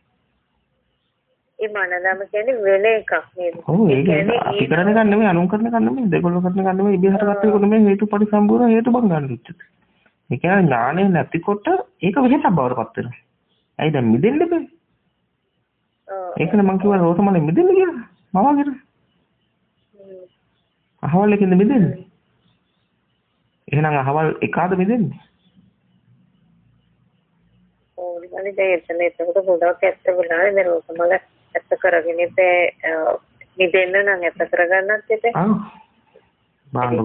ඒ මනදම කියන්නේ වෙන එකක් නේද? ඔව් ඒක අපි කරන එක නෙමෙයි අනුන් කරන එක නෙමෙයි දෙගොල්ලෝ කරන එක නෙමෙයි ඉබේ හටගත්ත එක නෙමෙයි හේතුපටි සම්පූර්ණ හේතු බංගන්න උච්චත. ඒ කියන්නේ ඥානෙ නැතිකොට ඒක වෙහෙසක් බවට පත් වෙනවා. ඇයි දැන් මිදෙන්න බෑ? ඒකනේ මං කිව්වා රෝසමලෙ මිදෙන්න කියලා. මවාගෙන. අහවල් එකෙන්ද මිදෙන්නේ? එහෙනම් අහවල් එකාද මිදෙන්නේ? ඕ ඉතින් දැන් එතකොට ගොඩක් ඇත්ත වෙලා නේද රෝසමල ඇත්ත කරගෙන ඉතින් මිදෙන්න නම් ඇත්ත කරගන්නත් ඉතින් ආ බාන්න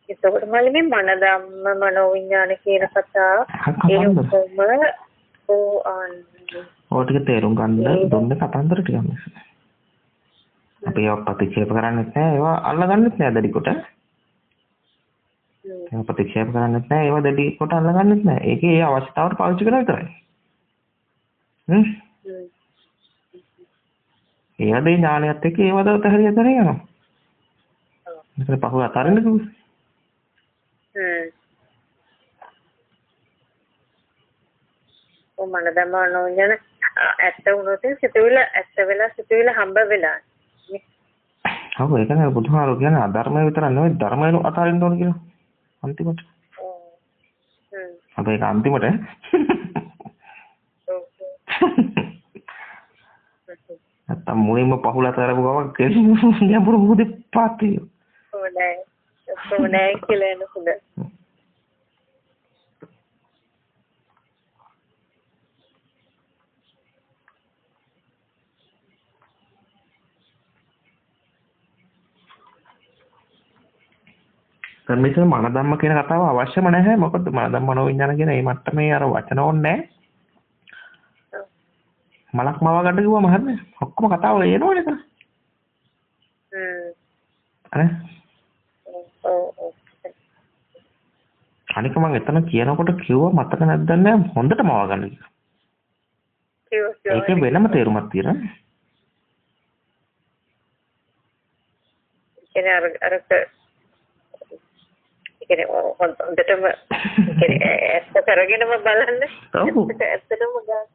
එතකොට මල්ලි මේ මන ධම්ම මනෝවිඥාන කියන කතාව ඒ ඔක්කොම ඔය ටික තේරුම් ගන්න දුන්නේ කතන්දර ටිකක් මිස. අපි ඒවා ප්‍රතික්ෂේප කරන්නේ නැහැ ඒවා අල්ලගන්නෙත් නැහැ දැඩි කොට. ඒවා ප්‍රතික්ෂේප කරන්නේත් නැහැ ඒවා දැඩි කොට අල්ලගන්නෙත් නැහැ. ඒකේ ඒ අවස්ථාවට පාවිච්චි කරලා විතරයි. ඒවදේ ඥානයත් එක්ක ඒවද තහරිය කරේ යනවා. මෙතන පහුව අතරින්ද කිව්වේ. ඔය මන දමනෝ යන ඇත්ත වුණොත් සිතුවිල්ල හම්බ වෙලා. ඔව් ඒක නේද බුදුහාරෝ කියන්නේ අධර්මය විතර නෙවෙයි ධර්මයන අතරින්න ඕන කියලා. අන්තිමට. අපේ ඒක අන්තිමට නැත්තම් මුලින්ම පහුල අතරපු ගමන් කෙලින්ම ගැඹුරු මුහුදේ පාත් වෙනවා. ඕනේ කියලා එන හොඳ. දැන් මෙතන මන ධම්ම කියන කතාව අවශ්‍යම නැහැ. මොකද මන ධම්ම මනෝවිඤ්ඤාණ කියන මේ මට්ටමේ අර වචන ඕනේ නැහැ. මලක් මවා ගන්න කිව්වම හරිනේ. ඔක්කොම කතාව එනවනේ එතන. අනේ. අනික මම එතන කියනකොට කිව්වා මතක නැද්ද නැහැ හොඳට මවා ගන්න කියලා. ඒකේ වෙනම තේරුමක් තියෙනවා. කියන්නේ අර කියන්නේ හොඳටම කියන්නේ ඇත්ත කරගෙනම බලන්න. ඔව්. ඇත්තටම Gaza.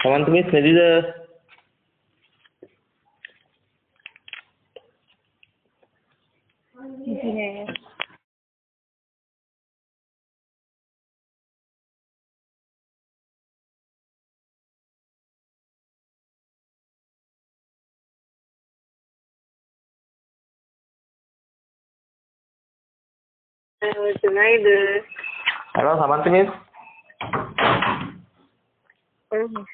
Kawan tumis nedi dah. Halo, Saman tumis.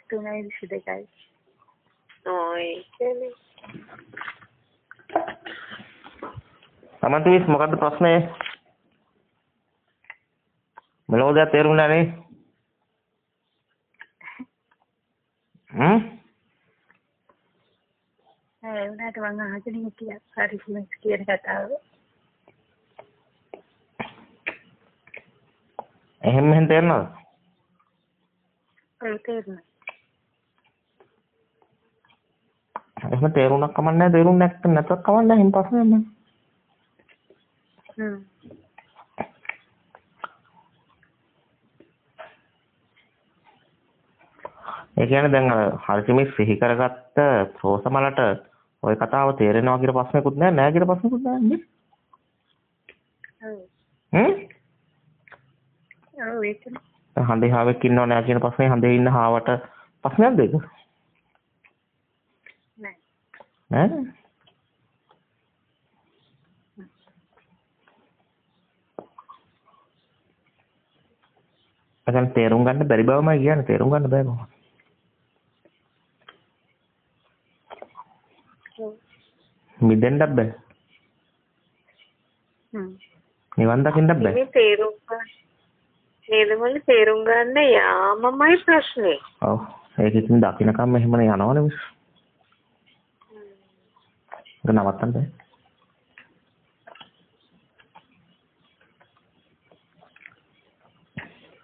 Tunai sudah guys. Oh, ini. Saman tumis මොකද්ද ප්‍රශ්නේ? මොනවද තේරුණා නේ? උනාට මම අහගෙන හිටියා. හරි කියන කතාව. එහෙම තේරෙනවද? තේරුණා. එහෙම තේරුණක් කමන්නේ තේරුම් නැත්නම් කමන්නේ එහෙම ප්‍රශ්නයක් නෑ. ඒ කියන්නේ දැන් හරිසිමේ සිහි කරගත්ත ප්‍රෝසමලට ওই කතාව තේරෙනවා කියලා ප්‍රශ්නකුත් නෑ කියලා ප්‍රශ්නකුත් නෑ නේ. ඔව් ඒක. හඳේ හාවෙක් ඉන්නව නෑ කියන ප්‍රශ්නේ හඳේ ඉන්න හාවට ප්‍රශ්නයක්ද ඒක? නෑ. අකන් තේරුම් ගන්න බැරි බවමයි කියන්නේ තේරුම් ගන්න බෑ කොහොමද? මිදෙන්නත් බෑ. නිවන් දකින්නත් බෑ. මේ තේරුම් නේදමල තේරුම් ගන්න යාමමයි ප්‍රශ්නේ. ඔව් ඒක ඉතින් දකින්නකම් එහෙමනේ යනවනේ මිස්. ඒක නවත්තන්න බෑ.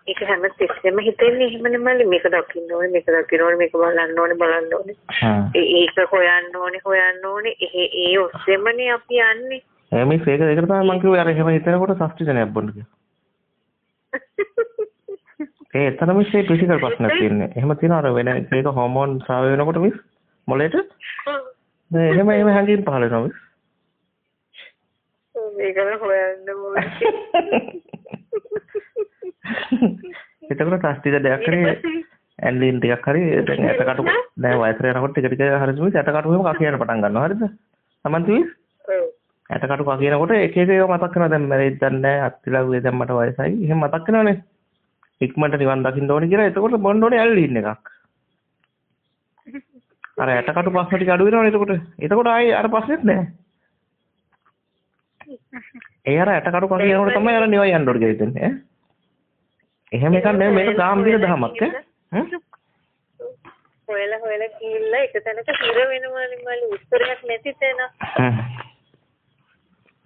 ඒක හැම තිස්සෙම හිතෙන්නේ එහෙමනේ මල්ලි මේක දකින්න ඕනේ මේක බලන්න ඕනේ. ඒක හොයන්න ඕනේ. ඒ ඔස්සේමනේ අපි යන්නේ. මිස් ඒකට තමයි මම කිව්වේ අර එහෙම හිතනකොට සස්ටිජනයක් බොන්න කියලා. ඒ එතන මිස් ඒ ෆිසිකල් ප්‍රශ්නයක් තියෙන්නේ. එහෙම තියෙනවා අර වෙන ඒක හෝමෝන් ස්‍රාව වෙනකොට මිස් මොලේට එහෙම හැංගීම් පහළ වෙනවා මිස්. මේකම හොයන්න ඕනේ. එතකොට සස්ටිජ දෙයක් හරි ඇන්ලින් ටිකක් හරි දැන් ඇටකටු නෑ වයසට යනකොට ටික හරි මිස් ඇටකටු එහෙම කකියන්න පටන් ගන්නවා හරිද? සමන්ති මිස්? ඔව්. ඇටකටු කකියනකොට එක එක ඒවා මතක් වෙනවා දැන් මැරෙයිද දන්නේ නැහැ අත්තිලාගේ දැන් මට වයසයි එහෙම මතක් වෙනවනේ. ඉක්මනට නිවන් දකින්න ඕනේ කියලා එතකොට බොන්න ඕනේ ඇල්ලින් එකක්. අර ඇටකටු ප්‍රශ්න ටික අඩු වෙනවනේ එතකොට. එතකොට ආයේ අර ප්‍රශ්නෙත් නැහැ. ඒ අර ඇටකටු ප්‍රශ්න යනකොට තමයි අර නිවයි යන්න ඕනේ කියලා හිතන්නේ ඈ. එහෙම එකක් නෙමෙයි මේක ගාම්භීර දහමක් ඈ. හොයලා ගිහිල්ලා එක තැනක හිර වෙනවානේ මල්ලි උත්තරයක් නැති තැන.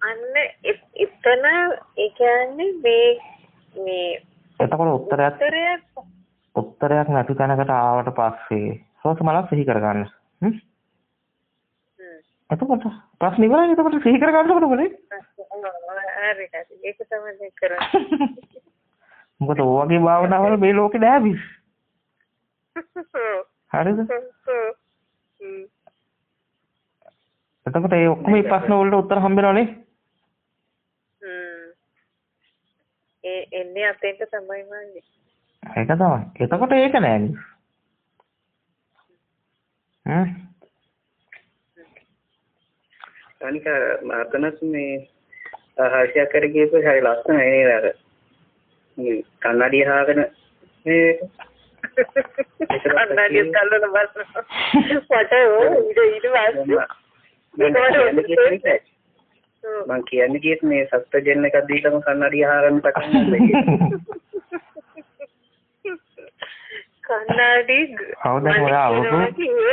අන්න එතන ඒ කියන්නේ මේ එතකොට උත්තරයක් නැති තැනකට ආවට පස්සේ සෝස මලක් සිහි කරගන්න. එතකොට ප්‍රශ්න ඉවරයි. එතකොට සිහි කරගන්නකොට මොකද? හරි ඒක තමයි කරන්නේ. මොකද ඔයගේ භාවනාවල මේ ලෝකේ නෑ බිස්. හරිද? එතකොට ඒ ඔක්කොම මේ ප්‍රශ්න වලට උත්තර හම්බෙනවනේ. එන්නේ අතෙන්ට තමයි මන්නේ. ඒක තමයි. එතකොට ඒක නෑනේ. අනික මාතනස් මේ ආශා කර ගියපු හරි ලස්සනයි නේද අර මේ කන්නඩිය හාගෙන මේ කන්නඩිය කල්ලන බස් ෆොටෝ ඊට මං කියන්නේ කීයත් මේ සත්ත්වජෙන් එකක් දීලාම කන්නඩිය හාගෙන පටන් කන්නඩි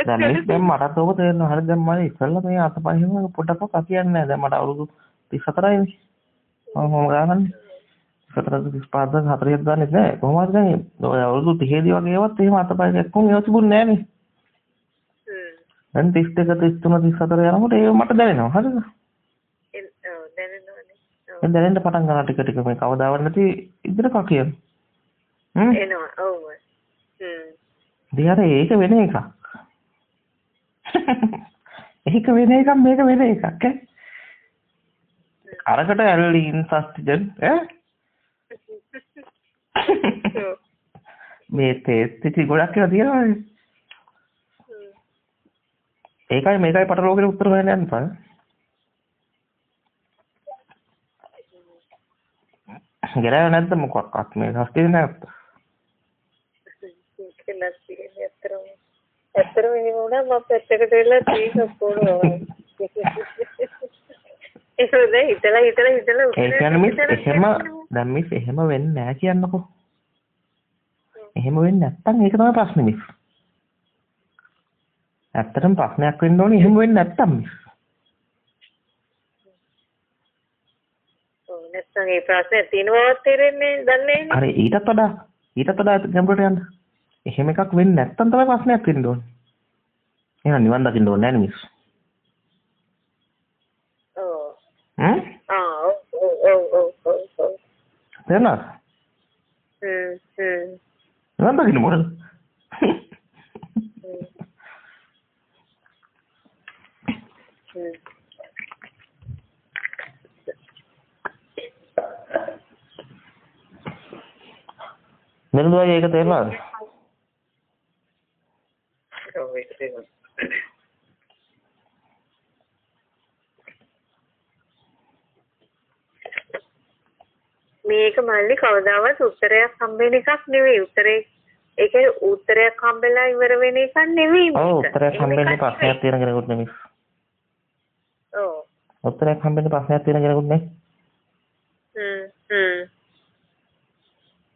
දැන් මටත් ඕක තේරෙනවා. හරි දැන් මම ඉස්සෙල්ලා මේ අතපහින්ම පොඩක් කතියන්නේ නැහැ. දැන් මට අවුරුදු 34යිනේ. මම ගානන්නේ 34 35 40ක් ගන්නෙත් නැහැ. කොහොමද දැන් ඔය අවුරුදු 30 දී වගේවත් එහෙම අතපහින් එක්කම ඒව තිබුණේ නැහනේ. දැන් 32 33 34 යනකොට ඒක මට දැනෙනවා. හරිද? දැනෙනවනේ. දැනෙන්න පටන් ගන්නවා ටික ටික මේ කවදාවත් නැති ඉදිරියට කකියන. එනවා. ඔව්. දිහාට ඒක වෙන එකක්. ඒක වෙන එකක් මේක වෙන එකක් ඈ. අරකට ඇල්ලින් සස්තිජන් ඈ. මේ තේස්ටි ගොඩක් ඒවා තියෙනවානේ. ඒකයි මේකයි පටලෝකෙට උත්තර හොයන්න යන්න බෑ. ගිරාව නැද්ද මොකක්වත් මේ සස්තිජන් නැත්ද? ඇත්තටම එහෙම වුණා මම පැත්තකට වෙලා තීක පොරනවා. ඒක දැන් හිතලා ඒ කියන්නේ මිස් එහෙම දැන් මිස් එහෙම වෙන්නේ නැහැ කියන්නකෝ. එහෙම වෙන්නේ නැත්තම් ඒක තමයි ප්‍රශ්නේ මිස්. ඇත්තටම ප්‍රශ්නයක් වෙන්න ඕනේ එහෙම වෙන්නේ නැත්තම් මිස්. ඔව් නැත්නම් ඒ ප්‍රශ්නේ තියෙනවවත් තේරෙන්නේ දන්නේ නැහැ. හරි ඊටත් වඩා ගැඹුරට යන්න. එහෙම එකක් වෙන්නේ නැත්තම් තමයි ප්‍රශ්නයක් වෙන්න ඕනේ. එහෙනම් නිවන් දකින්න ඕනේ නැහැ මිස්. ඔව්. ඔව්. තේරුණාද? නිවන් දකින්න මොකද? මෙලුවයි ඒක තේරුණාද? ඔව් ඒක තේරුණා. මේක මල්ලි කවදාවත් උත්තරයක් හම්බෙන එකක් නෙවෙයි. ඒක උත්තරයක් හම්බෙලා ඉවර වෙන එකක් නෙවෙයි. ඔව් උත්තරයක් හම්බෙන්නේ ප්‍රශ්නයක් තියෙන කෙනෙකුට නෙමෙයි. ඔව්. උත්තරයක් හම්බෙන්නේ ප්‍රශ්නයක් තියෙන කෙනෙකුට නෙමෙයි.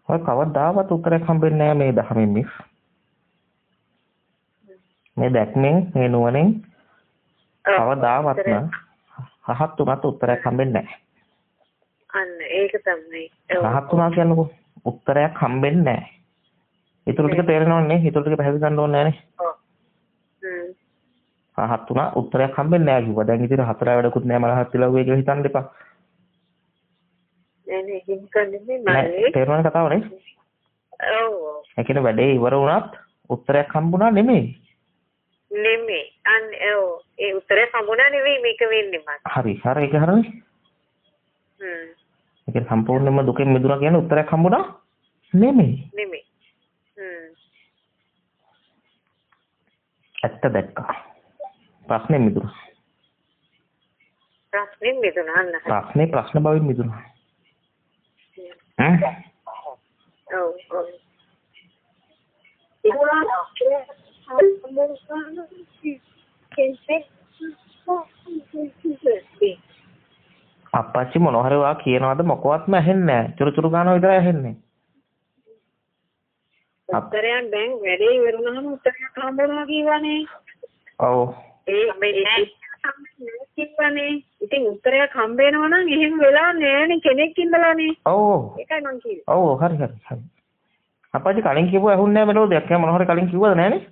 ඔය කවදාවත් උත්තරයක් හම්බෙන්නේ නැහැ මේ දහමෙන් මිස්. මේ දැක්මෙන් මේ නුවණෙන් කවදාවත් රහත් උනත් උත්තරයක් හම්බෙන්නේ නැහැ. අන්න ඒක තමයි. රහත් උනා කියන්නකෝ උත්තරයක් හම්බෙන්නේ නැහැ. ඊටු ටික තේරෙනවන්නේ ඊටු ටික පැහැදිලි කරන්න ඕනේ නැහනේ. ඔව්. රහත් උනා උත්තරයක් හම්බෙන්නේ නැහැ කිව්වා. දැන් ඉතින් හතර වැඩකුත් නැහැ මල රහත් කියලා කියලා හිතන්න එපා. නෑ එහෙම කන්නේ මල්ලි. තේරුණාද කතාවනේ? ඔව්. ඒ කියන්නේ වැඩේ ඉවර වුණත් උත්තරයක් හම්බුණා නෙමෙයි. අන්න ඔව්. ඒ උත්තරේ හම්බුණා නෙවෙයි මේක වෙන්නේ මට. හරි ඒක හරිනේ. ඒක සම්පූර්ණයෙන්ම දුකෙන් මිදුණා කියන්නේ උත්තරයක් හම්බුණා නෙමෙයි. ඇත්ත දැක්කා. ප්‍රශ්නේ මිදුණා. ප්‍රශ්න බවින් මිදුණා. ඔව්. අප්පච්චි මොනවා හරි ඔයා කියනවාද මොකවත්ම ඇහෙන්නේ නැහැ. චුරු ගානවා විතරයි ඇහෙන්නේ. උත්තරයක් දැන් වැඩේ ඉවරුනහම උත්තරයක් හම්බුනවා කියවනේ. ඔව්. කිව්වනේ. ඉතින් උත්තරයක් හම්බ වෙනවා නම් එහෙම වෙලා නෑනේ කෙනෙක් ඉඳලානේ. ඔව්. ඒකයි මං කිව්වේ. ඔව් හරි. අප්පච්චි කලින් කියපුවා ඇහුන්නේ නැහැ මෙලෝදියක්. එහෙනම් මොනවා හරි කලින් කිව්වද නැහනේ?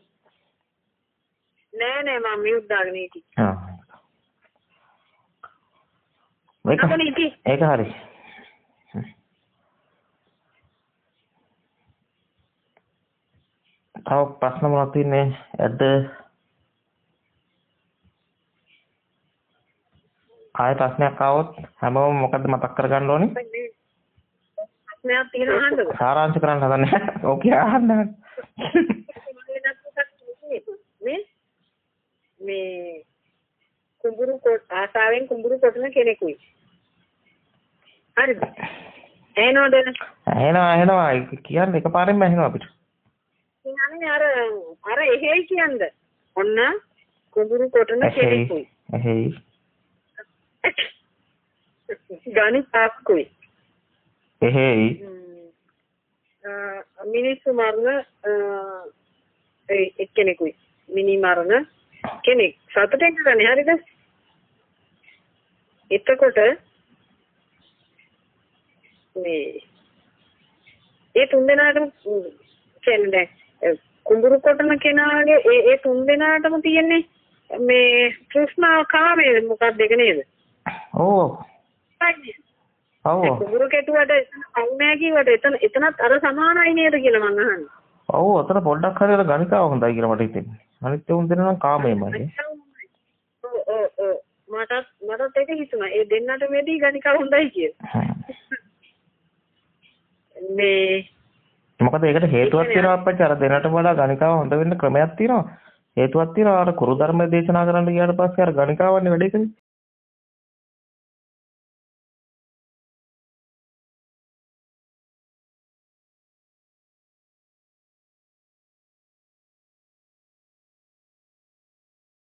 නෑ මම මියුට් දාගෙන හිටියේ. ආ. ඒක හරි. තව ප්‍රශ්න මොනවද තියෙන්නේ? ඇද්ද? ආයෙ ප්‍රශ්නයක් ආවොත් හැමෝම මොකද්ද මතක් කරගන්න ඕනේ? ප්‍රශ්නයක් තියෙනවා අහන්නද? සාරාංශ කරන්න හදන්නේ. ඕකේ අහන්න. මේ කුඹුරු ආසාවෙන් කුඹුරු කොටන කෙනෙකුයි. හරිද? එහෙනවද? එහෙනවා. කියන්නේ එකපාරෙන්ම එහෙනවා අපිට. කියන්නේ අර එහෙයි කියන්නේ. ඔන්න කුඹුරු කොටන කෙනෙකුයි. එහෙයි. ගණිතකුයි. එහෙයි. මිනිස්සු මරන එක්කෙනෙකුයි. මිනි මරන කෙනෙක්. සතුටෙන් කරන්නේ හරිද? එතකොට මේ ඒ තුන්දෙනාටම කියන්නේ දැන් කුඹුරු කොටන කෙනාගේ ඒ තුන්දෙනාටම තියෙන්නේ මේ තෘෂ්ණාව කාමයේ මොකක්ද ඒක නේද? ඔව්. ඔව්. කුඹුරු කෙටුවට කවුනෑ කිව්වට එතනත් අර සමානයි නේද කියලා මං අහන්නේ. ඔව් අතන පොඩ්ඩක් හරි අර ගණිකාව හොඳයි කියලා මට හිතෙන්නේ. අනිත් උන් දෙනා නම් කාමයමයි. මටත් ඒක හිතුණා. ඒ දෙන්නට මෙදී ගණිකාව හොඳයි කියලා. මේ මොකද ඒකට හේතුවක් තියෙනවා අපච්චි. අර දෙන්නට වඩා ගණිකාව හොඳ වෙන්න ක්‍රමයක් තියෙනවා. හේතුවක් තියෙනවා. අර කුරු ධර්ම දේශනා කරන්න ගියාට පස්සේ අර ගණිකාවන්නේ වැඩේ කළේ.